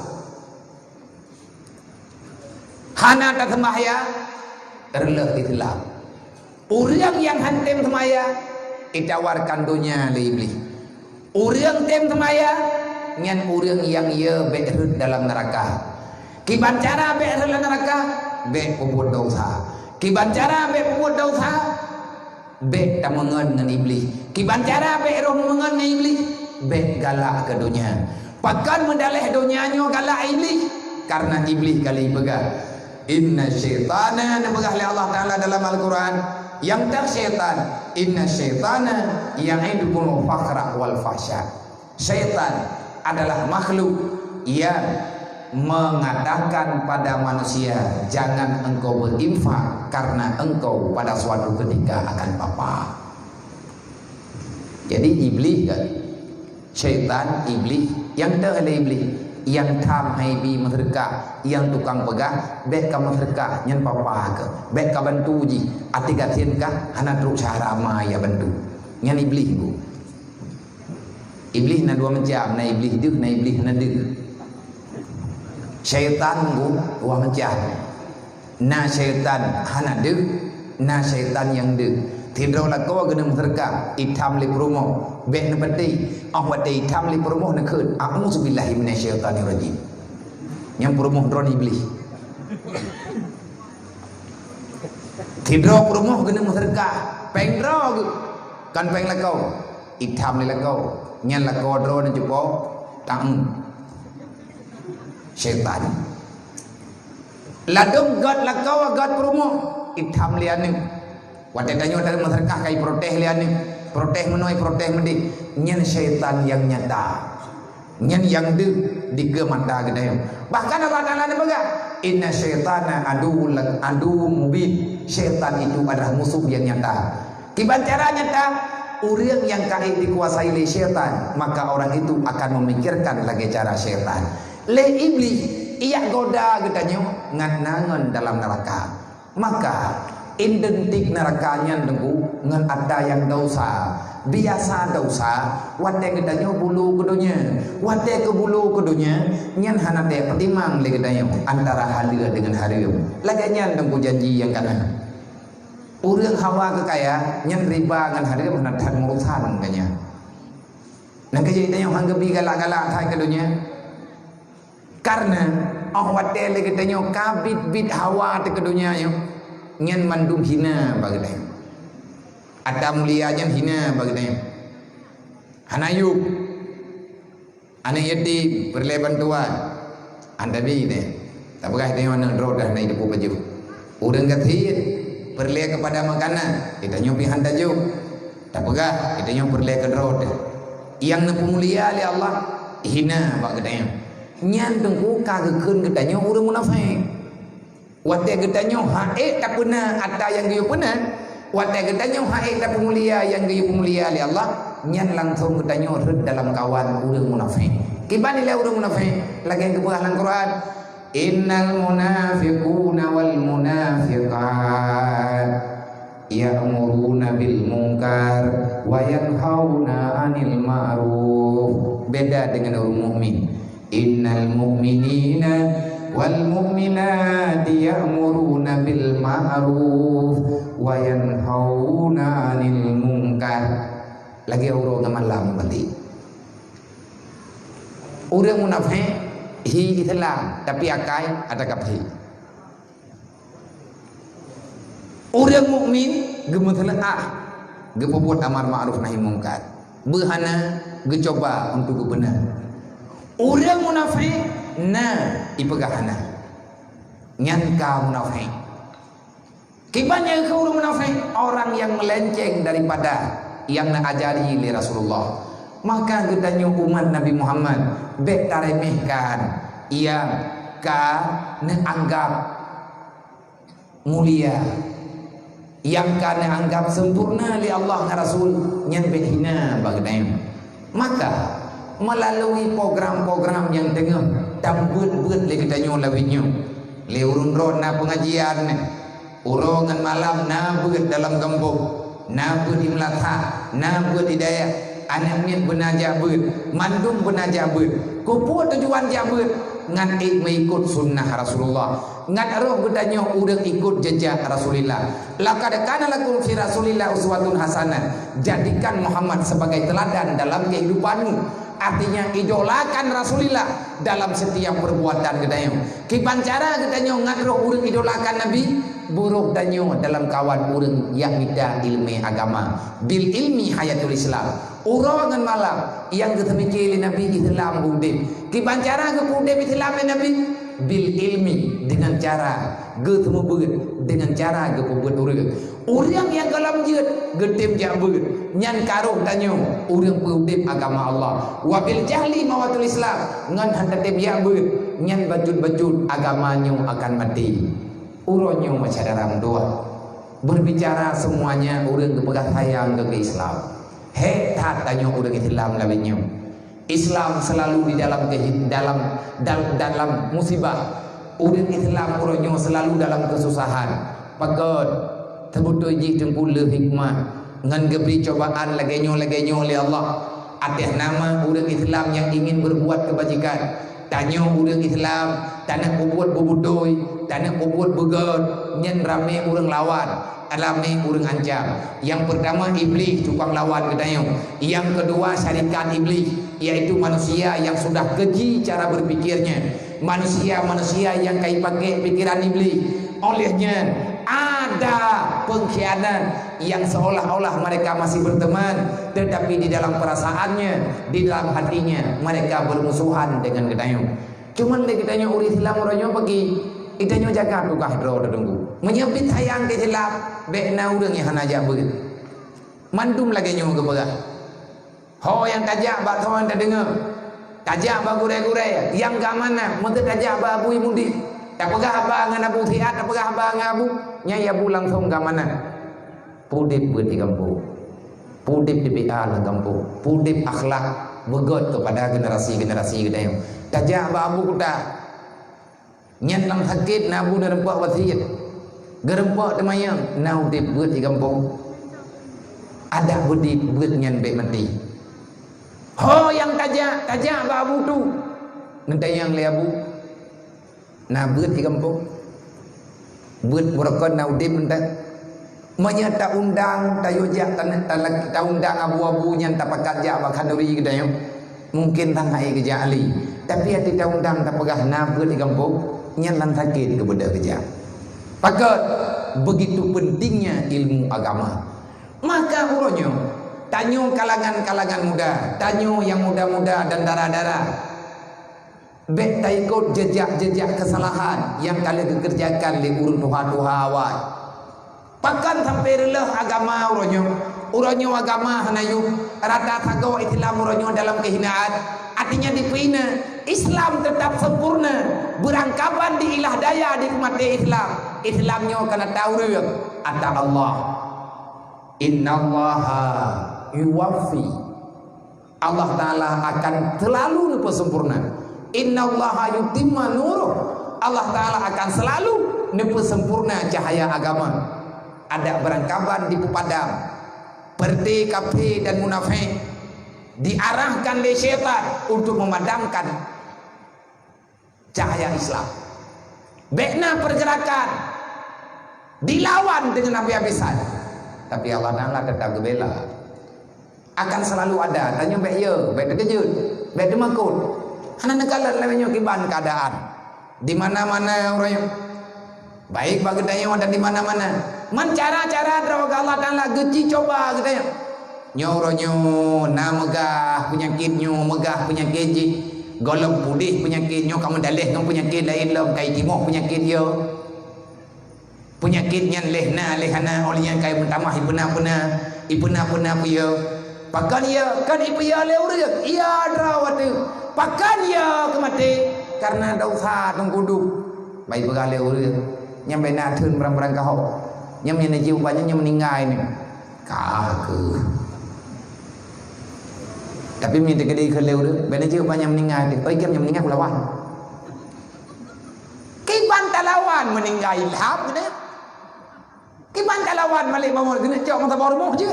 Hana tak sembahyang erleh Islam. Orang yang hantem sembahyang itawarkan dunia le iblis. Orang tem sembahyang ngan orang yang ye berhut dalam neraka. Kiban cara berhut dalam neraka be puput dosa. Kiban cara be puput dosa be tamangan dengan iblis. Kiban cara be roh mengan dengan iblis be galak ke dunia. Pakan mendalih dunianya galak iblis karena iblis kali pegang. Inna syaitana nabagah oleh Allah Ta'ala dalam Al-Quran. Yang tak syaitan, inna syaitana ya'idukumul faqra wal fahsya. Syaitan adalah makhluk yang mengatakan pada manusia, jangan engkau berinfak karena engkau pada suatu ketika akan papa. Jadi iblis kan, syaitan iblis yang tak ada iblis, yang tham hai bi masyarakat, yang tukang pegang bek ka masyarakat nyan papa ke bek ka bantu ji ati gatin ka hana truk cara ma ya bantu nyan iblis bu. Iblis na dua macam, na iblis duk, na iblis na duk. Syaitan bu dua macam, na syaitan hana duk, na syaitan yang duk. Tidro la ko gena masyarakat itam li promo bek na pati awati itam li promo na khut a'udzubillahi minasyaitonir rajim. Yang promo dron iblis. Tidro promo gena masyarakat pengro kan peng la ko itam li la ko nyan la ko dron na jepo tang syaitan. Ladung god la ko god promo itam li anu. Wadah danyo dari masyarakat kai protes lian ni, protes menoi protes medi, nyen syaitan yang nyata, nyen yang de diga mata gedai. Bahkan Allah Taala ni baga, inna syaitana adu mubin. Syaitan itu adalah musuh yang nyata. Kiban cara nyata, orang yang kai dikuasai oleh syaitan, maka orang itu akan memikirkan lagi cara syaitan. Le iblis, ia goda gedanyo ngan dalam neraka. Maka identik nerakanya tengku ngan ada yang dosa biasa dosa wate gedanyo bulu kedunya wate ke bulu kedunya nyan hana te pertimang le gedanyo antara halia dengan halia lagi nyan tengku janji yang kana urang hawa ke kaya nyan riba ngan halia menadan murusan kanya nang kaya gedanyo hanggebi galak-galak thai kedunya karena wate le gedanyo kabit bit hawa te kedunya yo nyan mandum hina bagadai ada mulianya hina bagadai hanayub ane yati perle bantuan anda bi ne tabagah dia mana roda nai depu baju urang gathir perle kepada makanan kita nyopi handa jo tabagah kita nyop perle ke roda yang na mulia li Allah hina bagadai nyan dengku kagekeun gedanyo urang munafik. Wate gedanyo hae tak pernah ada yang dia pernah. Wate gedanyo hae tak pemulia yang dia pemulia li Allah. Nyan langsung gedanyo red dalam kawan urang munafik. Kiban ile urang munafik lagi yang kebuah dalam Quran. Innal munafiquna wal munafiqat ya'muruna bil munkar wa yanhauna 'anil ma'ruf. Beda dengan orang mukmin. Innal mu'minina wal mu'minati ya'muruna bil ma'ruf wa yanhauna 'anil munkar. Lagi orang malam balik. Orang munafik hi Islam tapi akai ada kafir. Orang mukmin gemeuteleah geperbuat amar ma'ruf nahi munkar. Behana gecoba untuk benar. Orang munafik na ipegahana nyan ka munafik kibanya ke orang munafik orang yang melenceng daripada yang nak ajari oleh Rasulullah. Maka gedanyo umat Nabi Muhammad bek taremehkan yang ka anggap mulia yang ka anggap sempurna li Allah dan Rasul nyan bek hina bagdai. Maka melalui program-program yang tengah dan buat lagi tanyo lawinyo le urun ron na pengajian urongan malam na buat dalam kampung na buat di Melaka na buat di daya anak mian benar jabut mandum benar jabut kupu tujuan jabut ngan mengikut sunnah Rasulullah ngan roh gedanyo urang ikut jejak Rasulullah. Laqad kana lakum fi Rasulillah uswatun hasanah. Jadikan Muhammad sebagai teladan dalam kehidupanmu. Artinya idolakan Rasulullah dalam setiap perbuatan gedanyo. Kipan cara gedanyo ngadro urang idolakan Nabi buruk danyo dalam kawan urang yang mida ilmu agama. Bil ilmi hayatul Islam. Urangan malam yang ketemikili Nabi Islam budib. Kipan cara ke budib Islam Nabi bil ilmi dengan cara ge temu beut dengan cara ge pembuat urang yang kalam jeut getem jak beut nyan karuh tanyo urang peudip agama Allah wa bil jahli mawatul Islam ngan hantatep jak beut nyan bajut-bajut agamanyo akan mati uronyo macam dalam doa berbicara semuanya urang kepegah sayang ke Islam he tat tanyo urang Islam lawenyo Islam selalu di dalam musibah. Urang Islam uronyo selalu dalam kesusahan. Pakat tebutu ji tengkula hikmah ngan geberi cobaan lagenyo oleh Allah. Atas nama urang Islam yang ingin berbuat kebajikan. Tanyo urang Islam tanah buat bubudoi, tanah buat begat, nyen rame urang lawan. Alami urang ancam. Yang pertama iblis tukang lawan kedayo. Yang kedua syarikat iblis, yaitu manusia yang sudah keji cara berpikirnya. Manusia yang kai pakai pikiran iblis. Olehnya ada pengkhianat yang seolah-olah mereka masih berteman, tetapi di dalam perasaannya, di dalam hatinya mereka bermusuhan dengan kedayo. Cuman le kedayo urang Islam uronyo pergi itanyo jaga tukah dro tunggu menyebut sayang ke hilap bekna urang yang hanaja beut mandum lagi nyo ke begah ho yang tajak bak thon tak dengar tajak bak gurai-gurai yang gak mana mete tajak bak abui mudi tak pegah abang ngan abu thiat tak pegah abang ngan abu nyai abu langsung gak mana pudip beut di kampung pudip di BA lang kampung pudip akhlak begot kepada generasi-generasi kedayo tajak bak abu kuda nyan lang sakit nabu dan rempak wasiat gerempak temayang nau dip beut di kampung ada budi beut nyan bek mati ho yang tajak ba abu tu nanti yang le abu na beut di kampung beut berakon nau dip mentak menyata undang tayojak ta undang abu-abu nyan tapakat jak bakanduri kedayo mungkin tangai kerja ali tapi hati ta undang ta pegah na beut di kampung nyan lang sakit kepada kerja. Pakat begitu pentingnya ilmu agama. Maka uronyo tanyo kalangan-kalangan muda, tanyo yang muda-muda dan darah-darah. Bek ta ikut jejak-jejak kesalahan yang kalian kerjakan di urun tuha-tuha awal. Pakan sampai relah agama uronyo agama hanayu rata thago Islam uronyo dalam kehinaan. Artinya dipina Islam tetap sempurna berangkapan di ilah daya di umat Islam. Islamnya kena tahu dia ada Allah. Innallaha yuwaffi. Allah Taala akan selalu sempurna. Innallaha yutimma nuruh. Allah Taala akan selalu sempurna cahaya agama. Ada berangkapan di pupadam. Perti kafir dan munafik diarahkan oleh syaitan untuk memadamkan cahaya Islam. Bekna pergerakan dilawan dengan habis-habisan. Tapi Allah Ta'ala tetap gebela. Akan selalu ada. Tanya bek ya, bek terkejut, bek demakut. Hana negala lawannya kiban keadaan. Di mana-mana orang baik bagi tanya ada di mana-mana. Man cara-cara draga Allah Ta'ala geci coba katanya. Nyoronyo na megah penyakitnyo megah penyakit ji golong pudih penyakitnyo kamu dalih ngam penyakit lain lom kai timoh penyakit yo penyakitnya lehna olehnya kai mentamah ipena puyo pakan ya kan ipu ya leurek iya drawatu pakan ya kemati karena dosa tungkuduk baik begale urek nyampe na thun berang-berang kahok nyam nya jiu banyak nyam meninggal ini kagak. Tapi minta kedai keleu tu, benda je banyak meninggal dia. Oi, yang meninggal lawan. Kiban talawan meninggal ilham kena. Kiban talawan malik bawa kena cok mata baru moh je.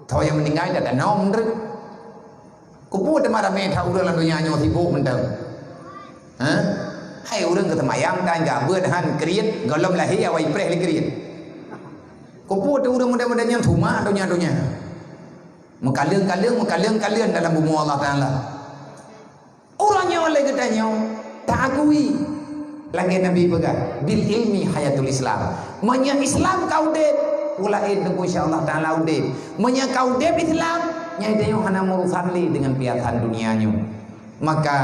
Tahu yang meninggal dah nom dre. Kupu de mara me tha urang lalu nyanyo sibuk mendem. Ha? Hai urang kata mayang dan enggak beut han kriet golom lahir awai preh li kriet. Kupu de urang muda-muda nyang thuma donya-donya. Mengkalian dalam bumi Allah Ta'ala. Orangnya oleh katanya tak akui lagi Nabi pegang bil ilmi hayatul Islam. Menya Islam kau dep ulaid dengan insya-Allah Ta'ala udep. Menya kau dep Islam nyai dayo hana urusan li dengan piatan dunianya. Maka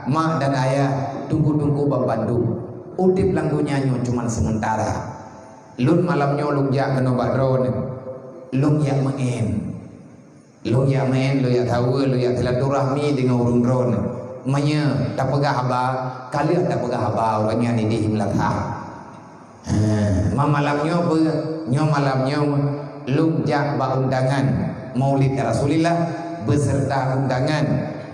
mak dan ayah tunggu-tunggu bang Bandung. Udip langgunya nyo cuman sementara. Lun malamnya lung jak kena bakron. Lung yak main. Lung yak main, lu yak tahu, lu yak silaturahmi dengan urung dron. Manya tak pegah haba, kali tak pegah haba orangnya ni di himlatha. Malamnya apa? Nyo malamnya lung jak ba undangan Maulid Rasulillah beserta undangan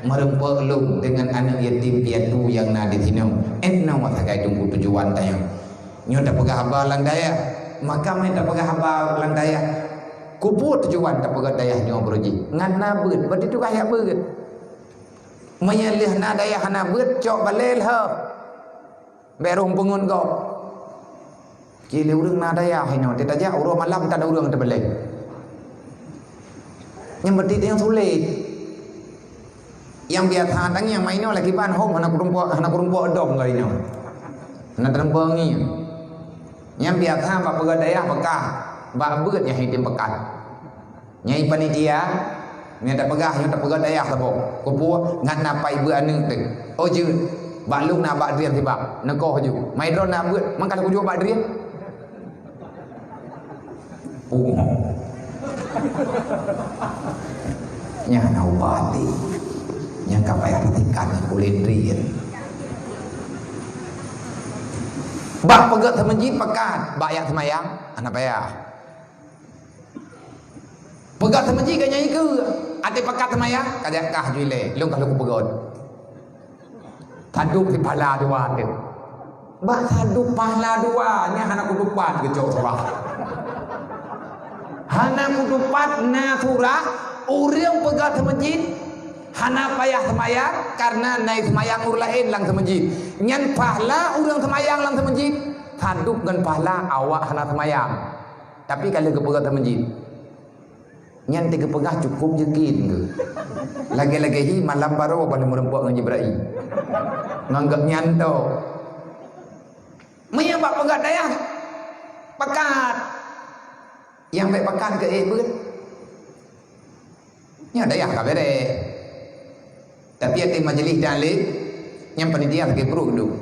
merempuk lung dengan anak yatim piatu yang na di sini. Enna wa sagai tunggu tujuan tayo. Nyo tak pegah haba lang daya. Maka mai tak pegah haba lang daya. Kupu tujuan tak pegah daya nyo broji. Ngan na beut, berarti tu kaya beut. Menyelih na daya hana beut cok balel ha. Berong pengun kau. Kili urang na daya hino tidak ja urang malam tak ada urang tak balai. Yang berarti yang sulit. Yang biasa tang yang maino lagi ban hom anak perempuan dom kali ni. Anak perempuan ni. Yang biasa bak pegadaiah bekah, bak beut yang hitim pekat. Nyai panitia, ni tak pegadaiah sabok. Kupu ngan napai bu anu tu. Oh je, bak lung nak bak drian tibak. Nekoh je. Mai drone nak beut, mang kalau kuju bak drian. Oh. Nya na ubati. Yang kapaya retikan kulit drian. Bak pegat ke masjid pekat, bak yak semayang, anak payah. Pegat ke masjid kan nyai ke? Ate pekat semayang, kajak kah juile, lung kalau ku pegat. Taduk di pala dua tu. Bak taduk pala dua, nya anak ku dupat ke cok surah. Anak ku dupat na surah, urang pegat ke masjid. Hana payah semayang karena naik semayang ur lain lang ke masjid. Nyan pahala urang semayang lang ke masjid. Taduk dengan pahala awak hana semayang. Tapi kalau ke pegat ke masjid. Nyan tiga pegah cukup jekin ke. Lagi-lagi hi malam baru apa ni merempuk dengan Jibril. Nganggap nyanto. Menyebab pegat daya pekat. Yang baik pekat ke beut. Nya daya ka bere. Tapi ada majlis dalil yang panitia lagi perlu duduk.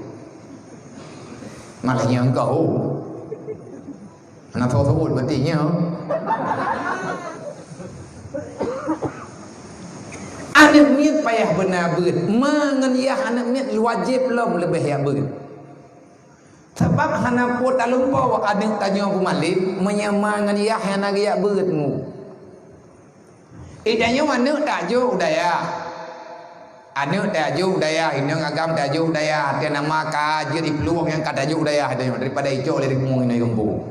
Malahnya engkau. Anak sebut berarti anak miat payah benar beut. Menganiah anak miat wajib belum lebih yang beut. Sebab hana pot alumpa ada tanya aku malik menyamangan ya hana gaya beutmu. Idanya mana tak jo daya. Anu tajuk daya, inang agam tajuk daya, dia nama kaji di peluang yang kata tajuk daya daripada ijo lirik mung ini gumbu.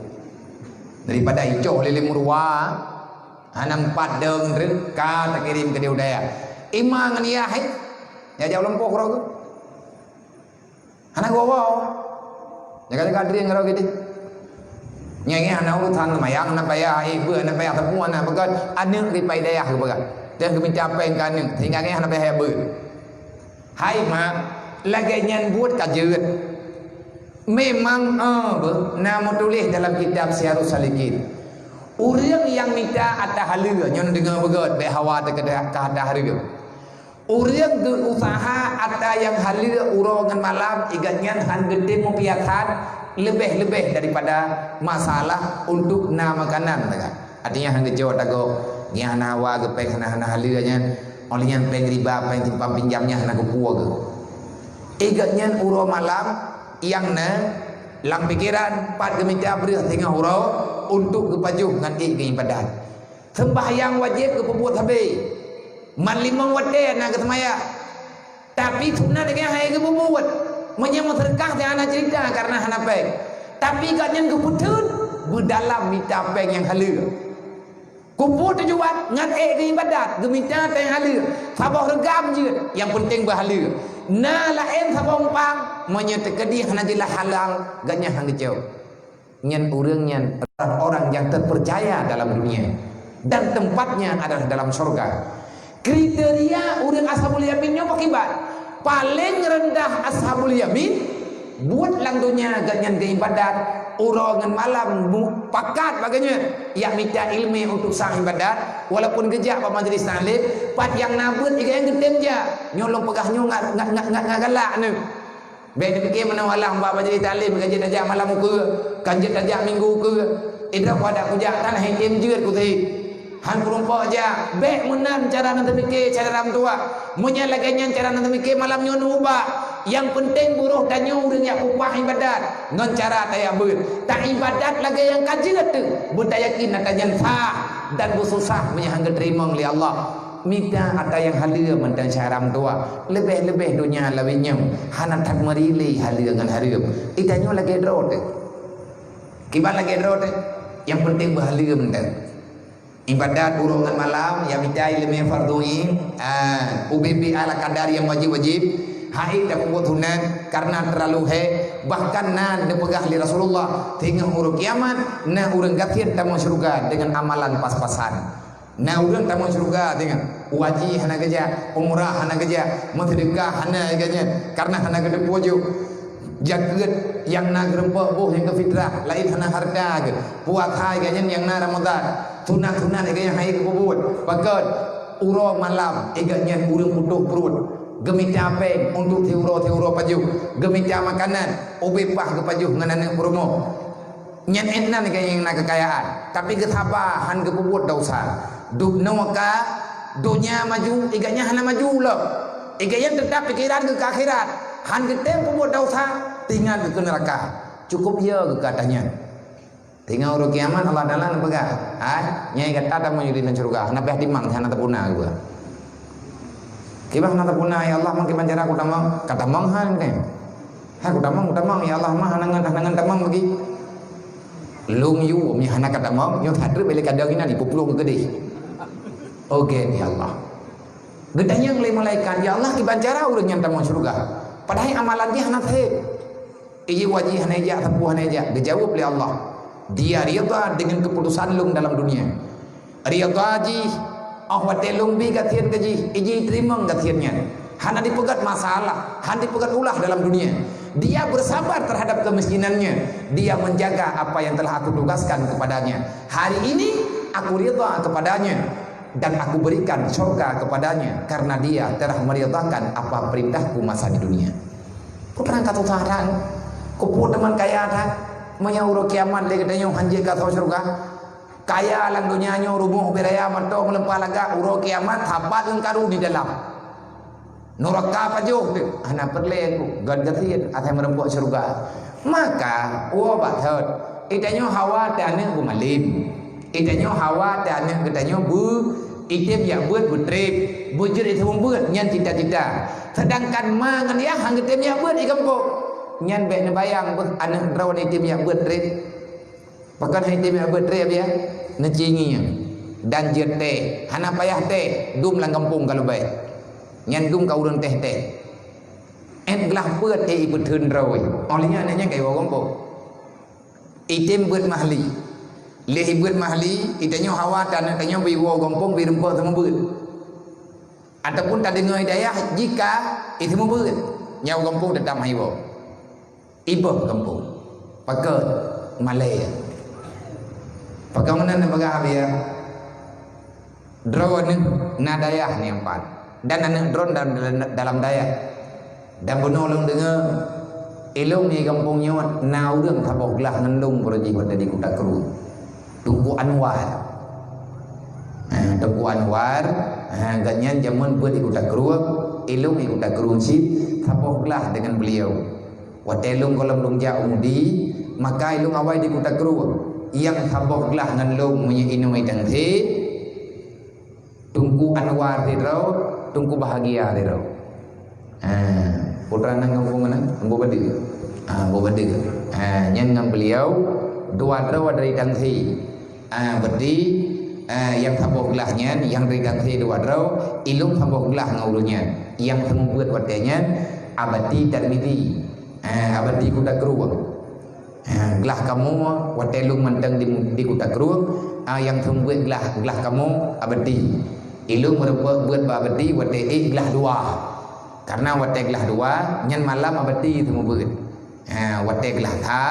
Daripada ijo lirik murwa, hanam padeng reka tak kirim ke dia daya. Imang ni ya hai, ya jauh lempok rog. Anak gua, jaga-jaga diri ngarok gitu. Nyai anak urusan mayang nak payah, ibu nak payah semua nak begat, anak daripada daya ke begat. Dan keminta apa yang kanu, sehingga ni anak payah ber. Hai mak, lagi nyan buat kajian. Memang nama tulis dalam kitab Syiarus Salikin. Orang yang minta atas halia, nyan dengar begat, baik hawa terkedah ke atas halia. Orang berusaha atas yang halia urangan malam, igatnya han gede mempiatan lebih-lebih daripada masalah untuk nama makanan. Artinya han gejot ago, nyan hawa gepek hana halianya. Olehnya peng riba, peng timpang pinjamnya nak kupuah ke. Igatnya uro malam yang lang pikiran pat keminta beri tengah uro untuk kepajuh dengan ibadat. Sembahyang wajib ke pembuat habis. Man limang wate nak ke semaya. Tapi sunat dengan hai ke pembuat. Menyamut serkah yang anak cerita karena anak peng. Tapi igatnya keputun berdalam minta peng yang halus. Kumpul tujuan ngan di ibadat geminta teng halia sabah regam je yang penting berhala na lain sabah umpang menyetekedi hana jelah halal ganya hang jauh nyan urang nyan orang yang terpercaya dalam dunia dan tempatnya adalah dalam surga. Kriteria urang ashabul yaminnya pakibat paling rendah ashabul yamin buat lang dunia ganyan ke ibadat urangan malam pakat baganya yang minta ilmu untuk sang ibadat walaupun gejak pada majlis taklim pat yang nabut jika yang getem je nyolong pegah nyo ngak galak ni Baik dia fikir mana walah mbak majlis taklim kajian tajak malam ke, kajian tajak minggu ke. Ida pada kujak tanah hitim jeut ku teh. Han kurumpa aja, baik menam cara nanti fikir cara ram tua. Munya laganya cara nanti fikir malam nyon ubah. Yang penting buruh dan urang yang upah ibadat. Ngon cara taya ber. Tak ibadat lagi yang kajian tu. Budayakin atajan sah dan bersusah menyahang terima oleh Allah. Minta ada yang halia mentang syaram tua lebih-lebih dunia lawinya hana tak merili halia dengan haria itanya lagi drot kiban lagi drot yang penting bahagia mentang ibadat urungan malam yang minta ilmu farduin UBB ala kadar yang wajib-wajib hai tak kebutuhan karena terlalu bahkan nan dipegah li Rasulullah tinggal urut kiamat na urang gafir tamu syurga dengan amalan pas-pasan. Nah urang tamu syurga dengan wajib hana kerja, umrah hana kerja, sedekah hana kerja. Karena hana kerja pojo jagat yang na gerempa boh yang ke fitrah, lain hana harta ke. Puak hai kerja yang na Ramadan. Tunang-tunang kerja hai ke kubur. Pakat uro malam eganya urang putuh perut. Gemita apa untuk teuro paju. Gemita makanan obepah ke paju dengan anak promo. Nyan enan kerja yang na kekayaan. Tapi ketabahan ke puput dosa. Nawaka dunia maju iganya hana maju lah iganya tetap pikiran ke akhirat han kita pun dosa tinggal ke neraka cukup ya ke katanya tinggal urut kiamat Allah Taala nak pegang nyai kata tamu yudi nan surga hana peh dimang hana tapuna gua kibah hana tapuna ya Allah mangki panjara ku tamang kata mang han ke ku tamang ya Allah mah hanangan tamang bagi lung yu mi hana kata mang nyo thadre bele kadang ina di pupulung gede. Oke ya Allah. Gedanya oleh malaikat ya Allah kibancara urang yang tamu surga. Padahal amalan dia hana teh. Iya wajib hana aja tapu hana aja. Dijawab oleh Allah. Dia rida dengan keputusan lung dalam dunia. Rida ji ahwate lung bi kathian gaji. Iji terima kathiannya. Hana dipegat masalah, hana dipegat ulah dalam dunia. Dia bersabar terhadap kemiskinannya. Dia menjaga apa yang telah aku tugaskan kepadanya. Hari ini aku rida kepadanya. Dan aku berikan surga kepadanya karena dia telah meridhakan apa perintahku masa di dunia. Putrang kata Tuhan, kupu teman kaya ada, menyuruh kiamat dia katanya hanji kata surga. Kaya lang dunia nyo rumuh beraya mato melempah laga uro kiamat habat engkaru di dalam. Neraka pajuh tu, anak perlen gadgatien atai merempuk surga. Maka obat hot, itanya hawa tanya kumalim. Itanya hawa tanya katanya bu item yang buat butrip bujur itu membuat nyan cita-cita sedangkan mangan ya hang item yang buat ikampuk nyan bek bayang anak drawan item yang buat trip bahkan item yang buat trip ya necinginya dan jete hana payah teh dum lang kampung kalau baik nyan dum kau urang teh gelah buat ibu thun roi olehnya anaknya kayak kampung item buat mahli leh buat mahli itanya hawa dan itanya biwo gompong birempo sama buat ataupun tak dengar hidayah jika itu buat nyawa gompong tetap hiwo ibu gompong pakai Malaya pakai mana nak pakai habis drone nadayah ni empat dan anak drone dalam daya dan penolong dengar ilung ni gompongnya na urang thabok lah ngendung pergi pada di Kuta Keru Tunggu Anwar ganyan zaman buat di Kuta Keruang ilung di Kuta Keruang sip tapoklah dengan beliau watelung kolam dong jauh di maka ilung awai di Kuta Keruang yang tapoklah dengan long punya inoi dan tunggu Anwar di rau tunggu bahagia di rau putra nang kampung mana ambo badi nyan ngam beliau dua rau dari tangsi berdi yang tambah gelahnya yang reganti dua draw ilung tambah gelah ngaulunya yang membuat wadanya abadi Tirmizi abadi Kuta Keruang gelah kamu watelung mentang di Kuta Keruang yang membuat gelah kamu abadi ilung merupakan buat abadi wate gelah dua karena wate gelah dua nyan malam abadi itu membuat wate gelah tha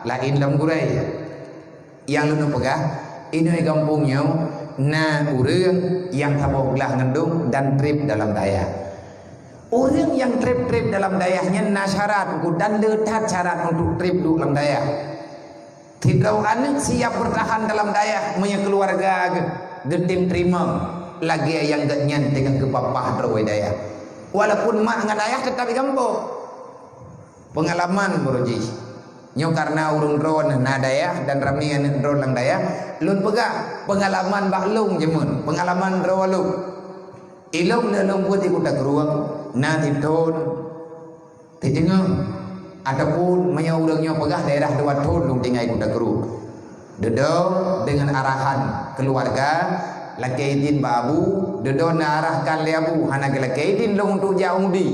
lain lam gurai yang lu pegah ini kampungnya na urang yang tabok gelah ngendung dan trip dalam daya Orang yang trip dalam dayahnya nasyarat dan letak syarat untuk trip duduk dalam dayah. Tidak anak siap bertahan dalam dayah punya keluarga getim terima lagi yang genyan dengan ke papah terway dayah. Walaupun mak dengan dayah tetap di kampung. Pengalaman beruji. Nyo karena urung drone na dayah dan rami yang drone lang dayah, lun pegak pengalaman baklung jemun, pengalaman drawalung. Ilong lelong buat ikut keruang. Na titon tijengeng ataupun menyaurangnyo pegah daerah dua ton lung tinggai kuda keru dedo dengan arahan keluarga lakeidin babu dedo na arahkan leabu hana lakeidin lung untuk jauh di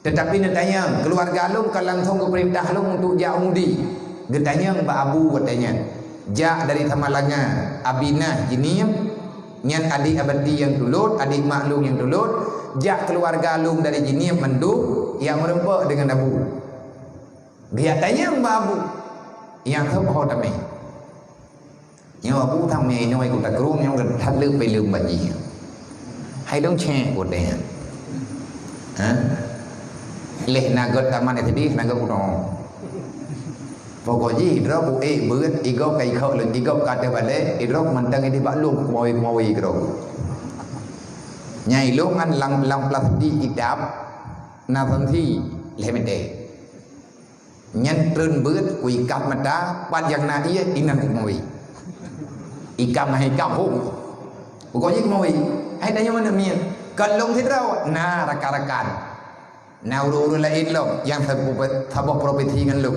tetapi netanya keluarga lung kalau langsung ke perintah lung untuk jauh di getanya babu katanya ja dari Tamalanga abinah ini nyan adik abadi yang tulut adik maklum yang tulut jak keluarga lung dari jini menduk yang merempak dengan abu. Biatanya mbak abu yang thấp ho tamai. Nhưng abu tamai nhoi cũng ta krum nhưng gần thắt lưng bay lưng bạn gì. Hay dong che của đèn. Hả? Leh nagot taman tadi nagot kuno. Pokoknya idrok bu beut igok kai khau lưng igok kata balik idrok mantang ini bak lung moi kro. Nyai lúc anh lang plastik kitab na thân thi lemete nhân trơn bớt quỷ cặp mặt đá ban yang na ia inan cũng mồi ikam hay cam hùng có những mồi hay đây mana miên cần lông thế đâu na rakan nào đồ lain lo yang thabo property ngan lu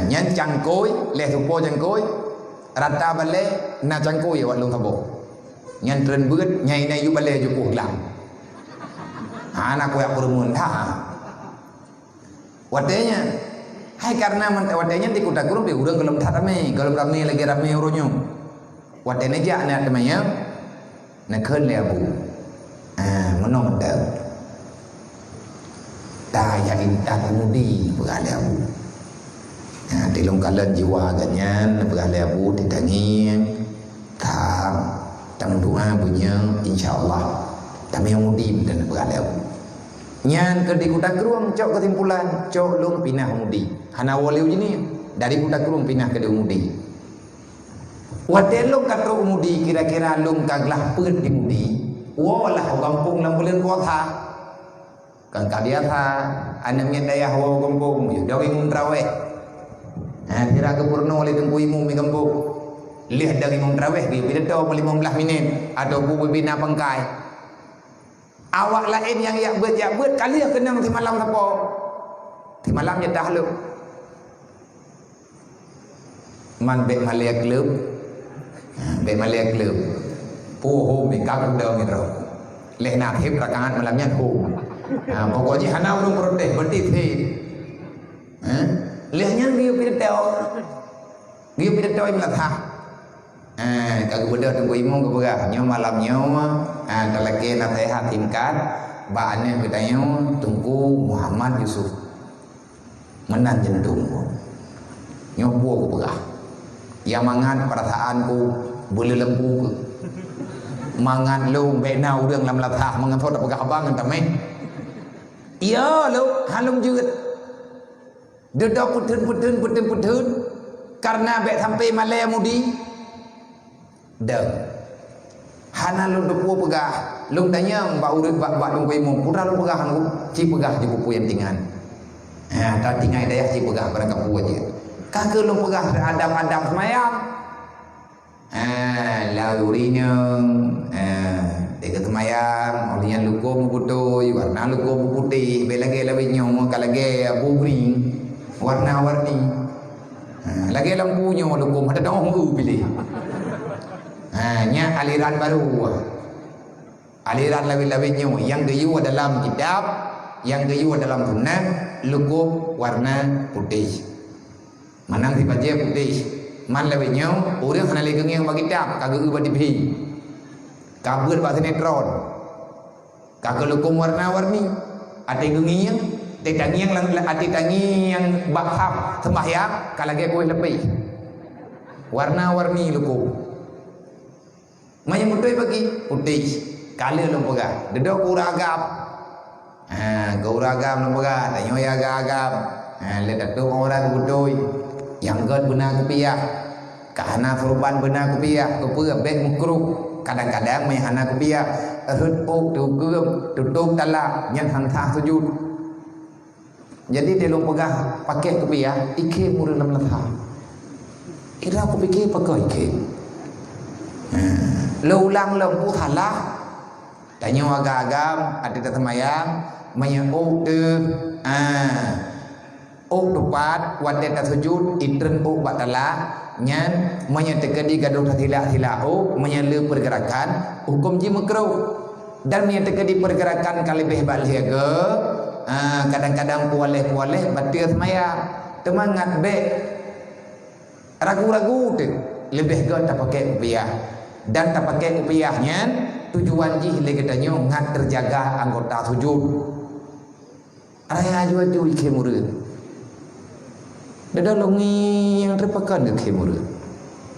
nhân chang cối le thupo chang cối rata bale na chang cối wat lung thabo nhân trơn bớt nhai này yu bale yu cuộc làm anak yang bermuntah wadenya hai karena wadenya di kota kurung di urang gelem tarame gelem rame lagi rame uronyo wadenya ja na temanya na keun le abu menom da daya intan mudi pegale abu di long kalan jiwa ganyan pegale abu ditangi ta tang doa punya insyaallah kami yang mudi dan pegale abu nyan ke di kota keruang cok kesimpulan cok lung pinah mudi hana waliu ini dari kota keruang pinah ke di mudi wadel lung katro mudi kira-kira lung kaglah peut di mudi walah kampung lang bulan kota kan kadia tha anamnya daya hawa kampung dawi mundraweh kira ke purno le tengku imu mi kampung lihat dari mundraweh bi pidato 15 minit atau bu bina pengkai awak lain yang buat kali kenang di malam apa di malam nyedah lu man be malia klub puhu be kagum dah gitu leh nak hip rakaat malamnya hu pokoknya hana urung protes berarti thi lehnya dia pidato im latha kagum beda tunggu imong keberah nyo malam nyo talake na sehat tingkat baane katanya tunggu Muhammad Yusuf menan jentung nyobo ku berah ya mangan perasaanku boleh lembu mangan lu bena urang lam latah mangan thot pegah bangan tamai iya lu halung jeut dedok putun karena bek sampai malaya mudi deng hana lu depu pegah lu tanya mbak urut bak lung kuimu putra lu pegah lu ci pegah di pupu yang tingan tak tingai daya ci pegah barang kapu aja kagak lu pegah adab semayang laurinya dekat semayang olehnya lu ko muputoy warna lu ko putih belage lawinya kalage bubri warna-warni lagi lampunya lu ko ada dong pilih nya aliran baru aliran lawi-lawinya yang gayu dalam kitab yang gayu dalam sunnah lukup warna putih manang si baca putih man lawinya orang hana legeng yang bagi kitab kagak ubah TV kabur bahasa sinetron kagak lukup warna-warni ada gengi yang tangi yang bakham sembahyang kalage kowe lebih warna-warni lukup Maya mudoy bagi putih, Kala long pegah. Dedok uragam. Ke uragam long pegah. Tanyo ya agam. Le datuk orang budoi. Yang god benar kupiah. Kahana perubahan benar kupiah. Kupur bek mukruk. Kadang-kadang mai hana kupiah. Hut ok tu gum, tutup talak, yang hantah sujud. Jadi dia long pegah pakai kupiah, ike murah lam latah. Ira aku fikir pakai ike. Lo ulang lo halah. Tanya agak-agam, ada temayang, maya ok tu, ok tepat, wadah tak sujud, itren ok batala, nyan, maya terkedi gaduh hilak-hilak ok, maya le pergerakan, hukum ji makruh. Dan maya terkedi pergerakan kali lebih balik ke, kadang-kadang pualeh-pualeh batil semayang, temangat be, ragu-ragu tu, lebih ke tak pakai upiah. Dan tak pakai upiahnya tujuan jih le katanya ngat terjaga anggota sujud. Raya aju-aju ke murid. Dada longi yang terpakan ke murid.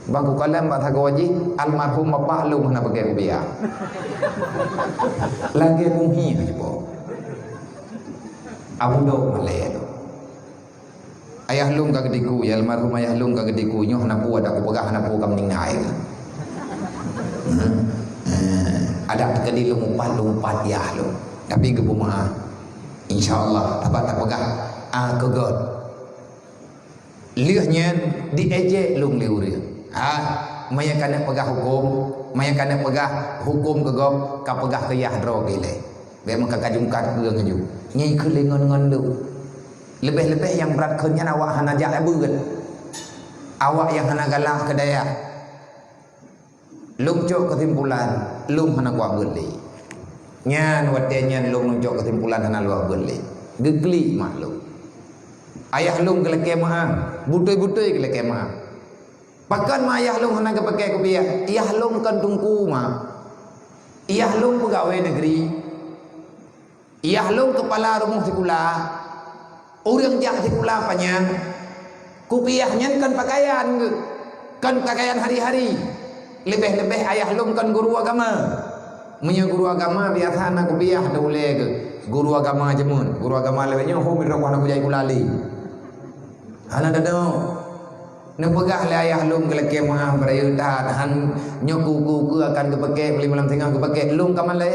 Bangku kalam bahasa gawaji almarhum bapak lu mana pakai upiah. Lagi bumi aja po. Abu do malay. Ayah lung ka gediku, ya almarhum ayah lung ka gediku nyoh na pu ada ku pegah na pu kam ningai. Ada kedi lumpat ya lu. Tapi ke rumah insyaallah dapat tak pegah kegot. Liahnya diejek lung liuri. Maya kana pegah hukum, maya kana pegah hukum kegop ka pegah ke yahdro gile. Be maka kajungkat geung aju. Nyai ke lengon-ngon lu. Lebih-lebih yang berat kenyang awak hana jak beut. Awak yang hana galah ke daya. Lung cok kesimpulan, lung hana kuat beli. Nyan watenya lung cok kesimpulan hana luah beli. Gegli mak lung. Ayah lung keleke mah, butoi-butoi keleke mah. Pakan mah ayah lung hana pakai kopiah. Ayah lung kan tungku mah. Ayah lung pegawai negeri. Ayah lung kepala rumah sekolah. Orang jak sekolah panjang. Kopiahnya kan pakaian ke. Kan pakaian hari-hari. Lebih-lebih ayah lum kan guru agama. Punya guru agama biasa anak kupiah boleh ke. Guru agama jemun. Guru agama lebihnya home ro kana kujai kulali. Ana dado. Ne pegah le ayah lum keleke mah berayu dah han nyoku ku akan kepake beli malam tengah kepake lum kamale.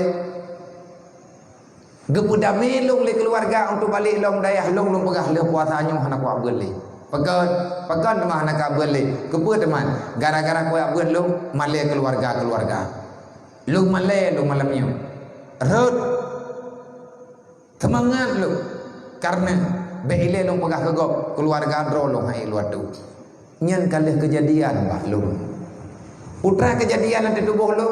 Gepudame lum le keluarga untuk balik lum dayah lum pegah le puasa nyoh anak ku beli. Pekan teman nak beli. Kepa teman. Gara-gara kau buat lu malai keluarga. Lu malai lu malamnya. Rut. Semangat lu. Karena beile lu pegah kegop keluarga dro lu hai luar tu. Nyan kali kejadian bah lu. Putra kejadian nanti tubuh lu.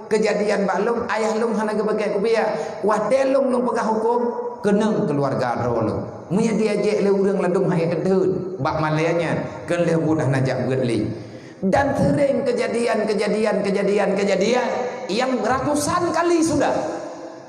Kejadian bah lu ayah lu hana ke pakai kupiah. Wadel lu pegah hukum kenang keluarga dro lu. Munya diajak le urang ladung hai kedun bak malayanya kan le budah najak berli dan sering kejadian yang ratusan kali sudah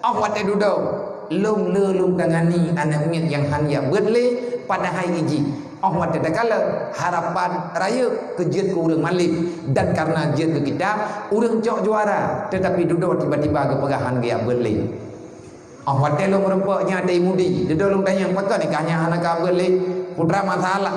awat edudau lum tangani anak mit yang hanya berli pada hari iji awat dedakala harapan raya kejut ke urang malik dan karena jut ke kita urang cok juara tetapi duduk tiba-tiba ke pegahan dia berli awak telo merempaknya ada imudi. Dia dulu tanya pakai nikahnya anak kabel putra masalah.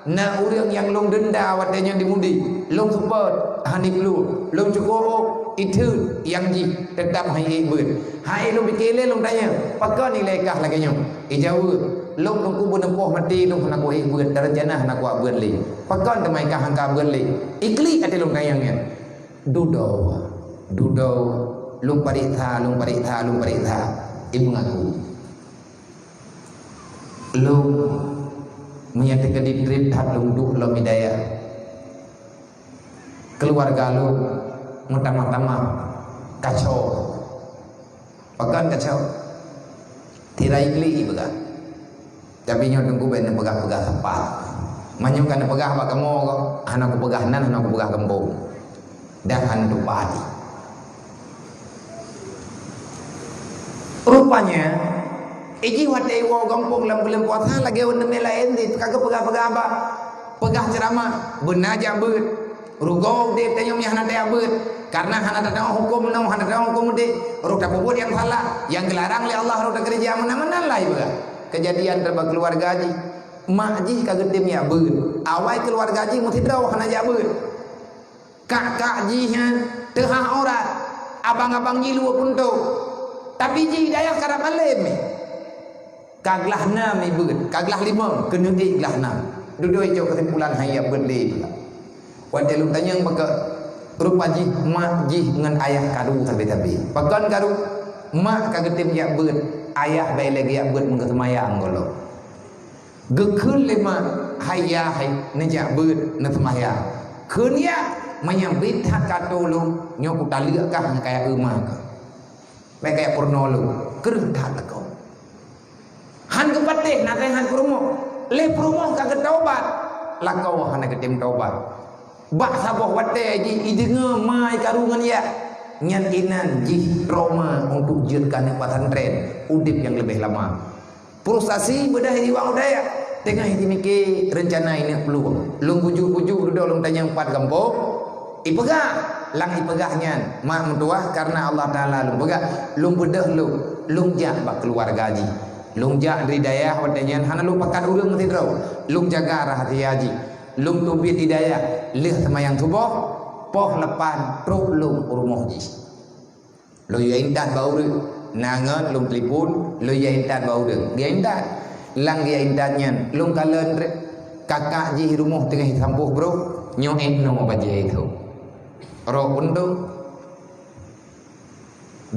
Nah orang yang long denda awak tanya dimudi. Long support hanip lu. Long cukup itu yang ji tetap hai ber. Hai long bikele long tanya pakai nilai kah lagi nyo. Ijau long ku benempoh mati long anak ku ber darjana anak ku ber li. Pakai temai kah angka ber li. Ikli ada long tanya Dudau long parita. Ibu ngaku lu menyatakan di trip tak lungduh lo midaya keluarga lu mutama kacau pakan kacau tirai kli ibaga tapi nyo tunggu ben pegah-pegah sepat manyo kan pegah bak kamu anak pegah nan anak pegah kembung dah hantu padi. Rupanya iji wadai wa gampung lam bulan puasa lagi undang lain di kagak pegah-pegah apa pegah ceramah benaja beut Rugo dia tanya mi hana dia abut. Karena hana ada hukum no hana ada hukum dia. Ruda bubut yang salah, yang dilarang oleh Allah ruda kerja mana-mana lah ibu. Kejadian terbang keluarga haji. Mak haji kagak dem ya abut. Awal keluarga haji mesti draw hana ja abut. Kakak haji nya teuhah orang. Abang-abang ji lu pun tu. Tapi ji daya karap alim. Kaglah 6 ibu, kaglah 5, kena iklah 6. Duduk jauh kesimpulan hayat berdeh pula. Wadah lu tanya maka rupa ji mak ji dengan ayah kadu tabi-tabi. Pakan kadu mak kagetim yak ber ayah bai lagi yak ber mengke semayang golo. Gekun lima hayah hay nejak ber na semayang. Keun ya menyambit hak katolu nyok utaliak kah kaya eumah ka. Bai kaya purno lu kerut hak kau. Han kepatih nak han perumo le perumo kagak taubat lakau han ketim taubat bak saboh wate ji idenga mai karungan ya nyan inan ji Roma untuk jirkan pesantren udip yang lebih lama proses bedah iwang udaya tengah ini mikir rencana ini peluang lung bujuk-bujuk duduk lung tanya 4 kampung ipegah lang ipegahnya mak mentua karena Allah Taala lung pegah lung bedah lung jak bak keluarga ji lung jak dari daya wadanya hana lung pakat urang mesti draw lung jaga rahati haji lung tubit hidayah leh semayang subuh poh lepan truk lung urmoh ji lo ya intat bau de nangat lung telefon lo ya intat bau de dia intat lang dia intatnya lung kalen kakak ji rumah tengah sampuh bro nyo no baje itu ro untung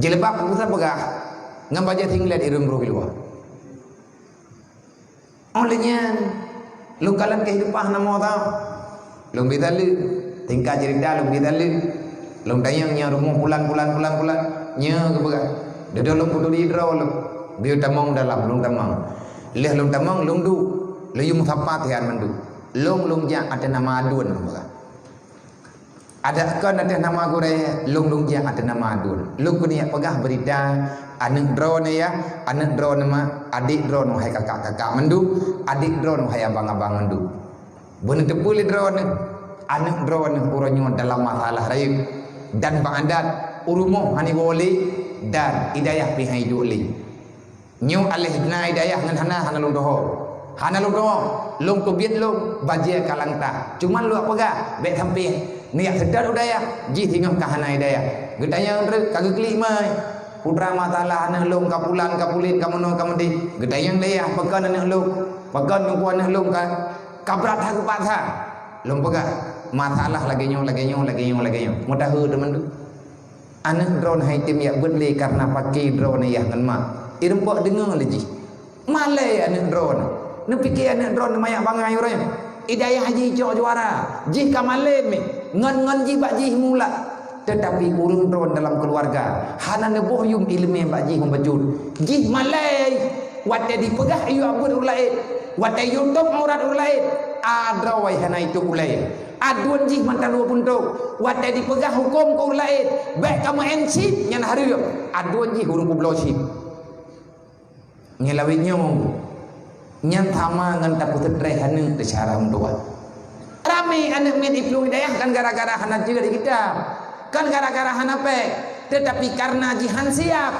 jilbab pusat pegah ngam baje tinggal di rumah luar. Olehnya lu kalian kehidupan nama tau lu bidalu tingkah cerita lu bidalu lu tanya rumah pulang nya kebegat dia lu kudu di draw lu dia tamang dalam lu tamang leh lu tamang lu du lu yung sapat yan mandu lu ja ada nama adun ada kan ada nama gore lu ja ada nama adun lu kunia pegah berita anak drone ya anak drone mah adik drone hai kakak-kakak mandu adik drone hai abang-abang mandu bener tepuli drone anak drone uronyo dalam masalah rayu dan ba'adat urumo hani boleh dan hidayah pihai duli nyu alih na hidayah ngan hana lung doho lung tubit lung baje kalang ta cuman lu apa ga bet sampai niat sedar hidayah ji tingam ka hana hidayah gedanya kagak klik mai putra masalah anak lung kapulan kapulit kamono kamudi gedayang leah pekan anak lung pekan kuan anak lung kabrat ha kupatha lung pega masalah lagi nyong mudah teman tu anak drone hai tim ya bedli karena pakai drone ya ngan mak irempok dengar lagi malai anak drone nu fikir anak drone mayak bangai orang hidayah haji cok juara jih kamale me ngan ji bak jih mula tetapi urung drone dalam keluarga hana neboh yum ilmu baji membajul jih malai wate dipegah ayu abur ulai wate yundok murad ulai adrawai hana itu ulai aduan jih mantan lu punto wate dipegah hukum ko ulai baik kamu ensip nyan hari aduan jih urung kublosi ngelawit nyong nyan tama ngan takut tre hana cara mtua rame anak min ibnu hidayah kan gara-gara hana juga di kita kan gara-gara hanape tetapi karena jihan siap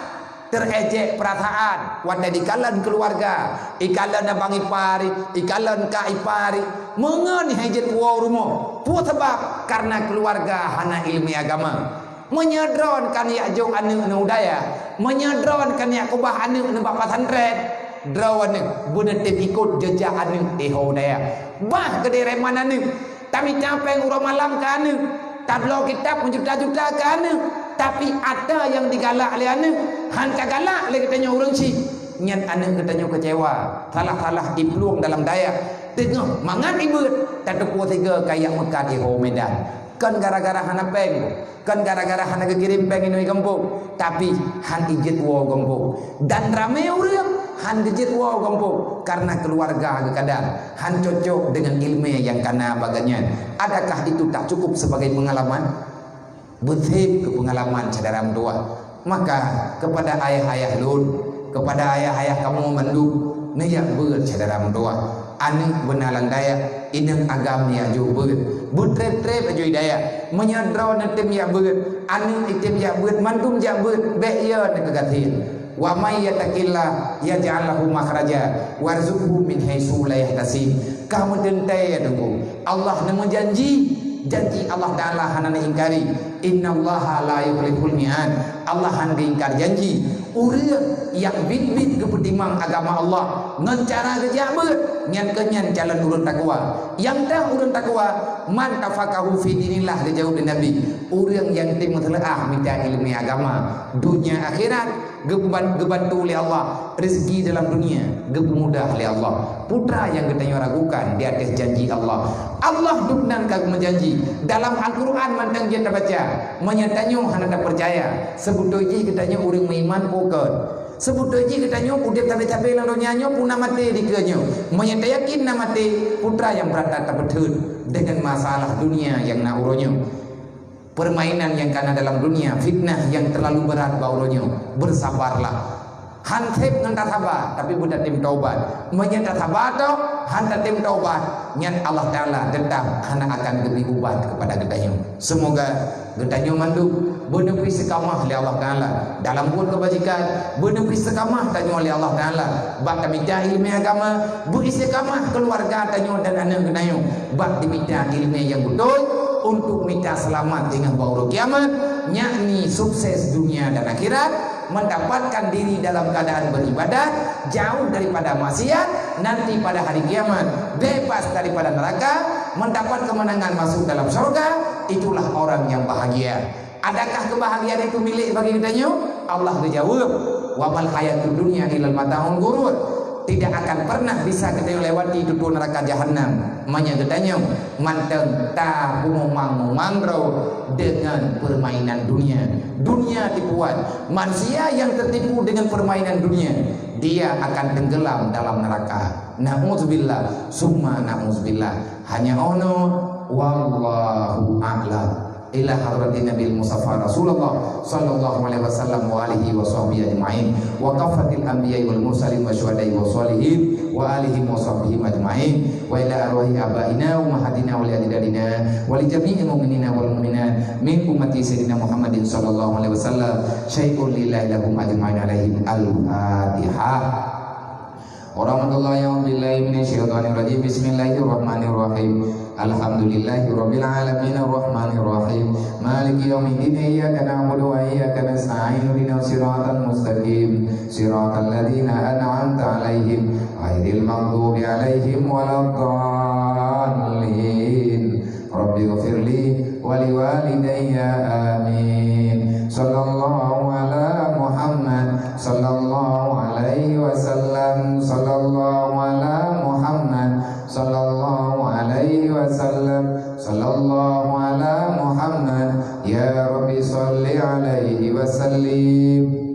terejek perasaan wadah dikalan keluarga ikalan abang ipari ikalan ka ipari mengen hajet wa rumah pu sebab karena keluarga hana ilmu agama menyedron kan ya jong anu udaya menyedron kan ya kubah anu bapa pesantren drawan bener tim ikut jejak anu daya bah kedere mana anu tapi capek urang malam kan tablo kitab menjuta-juta kan tapi ada yang digalak oleh ane han kagalak oleh katanya orang si nyan ane katanya kecewa salah-salah dipluang dalam daya tengok mangan ibut tak tepuh tiga kayak Mekah di Medan kan gara-gara hana peng kan gara-gara hana kekirim peng ini kampung tapi han ijit wo kampung dan ramai orang han dijit wow kampung karena keluarga kadang han cocok dengan ilmu yang kana baganya adakah itu tak cukup sebagai pengalaman betul ke pengalaman saudara tua maka kepada ayah-ayah lun kepada ayah-ayah kamu mandu niat ber saudara tua Anik benalang daya inang agam ya jo beut trep ajo daya menyadro netem ya beut anik item ya beut mandum ya beut be ya ne kegatin wa may yattaqillah yaj'al lahu makhraja warzuqhu min haitsu la yahtasib. Kamu dentai tunggu Allah nemu janji Allah Ta'ala hanana ingkari innallaha la yukhliful mi'ad. Allah han ingkar janji urang yang bit-bit kepetimang agama Allah ngan cara kerja beut nyan kenyan jalan urang takwa yang dah urang takwa man tafaqahu fi dinillah dijauh Nabi urang yang tim telaah minta ilmu agama dunia akhirat gebantu oleh Allah rezeki dalam dunia gemudah oleh Allah putra yang kita ragukan di atas janji Allah duknan kagum menjanji dalam Al-Quran mantang dia terbaca menyatanya hana percaya sebutoji kitanya urang beriman bukan sebutoji kitanya udah tabe-tabe lalu nyanyo puna mati dikanya menyata yakin na mati putra yang berada terbetul dengan masalah dunia yang na uronyo permainan yang karena dalam dunia fitnah yang terlalu berat bauronyo bersabarlah hantep ngan sabar tapi budak tim taubat menyata sabar to hanta tim taubat nyan Allah Ta'ala tetap hana akan lebih ubat kepada gedanyo semoga gedanyo mandu benepi sekamah oleh Allah Ta'ala dalam buat kebajikan benepi sekamah tanyo oleh Allah Ta'ala bak minta ilmu agama bu istiqamah keluarga tanyo dan anak gedanyo bak diminta ilmu yang betul untuk minta selamat dengan bauru kiamat yakni sukses dunia dan akhirat mendapatkan diri dalam keadaan beribadat jauh daripada maksiat nanti pada hari kiamat bebas daripada neraka mendapat kemenangan masuk dalam surga itulah orang yang bahagia. Adakah kebahagiaan itu milik bagi kitanya? Allah menjawab wa mal hayatud dunya illal mata'ul ghurur. Tidak akan pernah bisa kita lewati itu neraka jahanam manya getanya manteng ta mangro dengan permainan dunia dibuat manusia yang tertipu dengan permainan dunia dia akan tenggelam dalam neraka na'udzubillah summa na'udzubillah hanya ono wallahu a'lam ila hadratin Nabi Mustafa Rasulullah sallallahu alaihi wasallam wa alihi wa sahbihi ajma'in wa kafatil anbiya'i wal mursalin wa syuhada'i wa sholihin wa alihi wa sahbihi ajma'in wa ila arwahi abaina wa mahadina wa liadidadina wa li jami'il mu'minina wal mu'minat min ummati sayyidina Muhammadin sallallahu alaihi wasallam syai'un lillahi lahum ajma'in alaihim al-fatihah. Warahmatullahi wabarakatuh. Bismillahirrahmanirrahim. Alhamdulillahirabbil alamin arrahmanir rahim maliki yaumiddin iyyaka na'budu wa iyyaka nasta'in ihdinas siratal mustaqim siratal ladzina an'amta 'alaihim ghairil maghdubi 'alaihim waladdallin rabbighfirli wa liwalidayya amin sallallahu ala Muhammad sallallahu alaihi wasallam sallallahu ala Muhammad sallallahu alaihi wasallam sallallahu ala Muhammad ya Rabbi salli alaihi wasallim.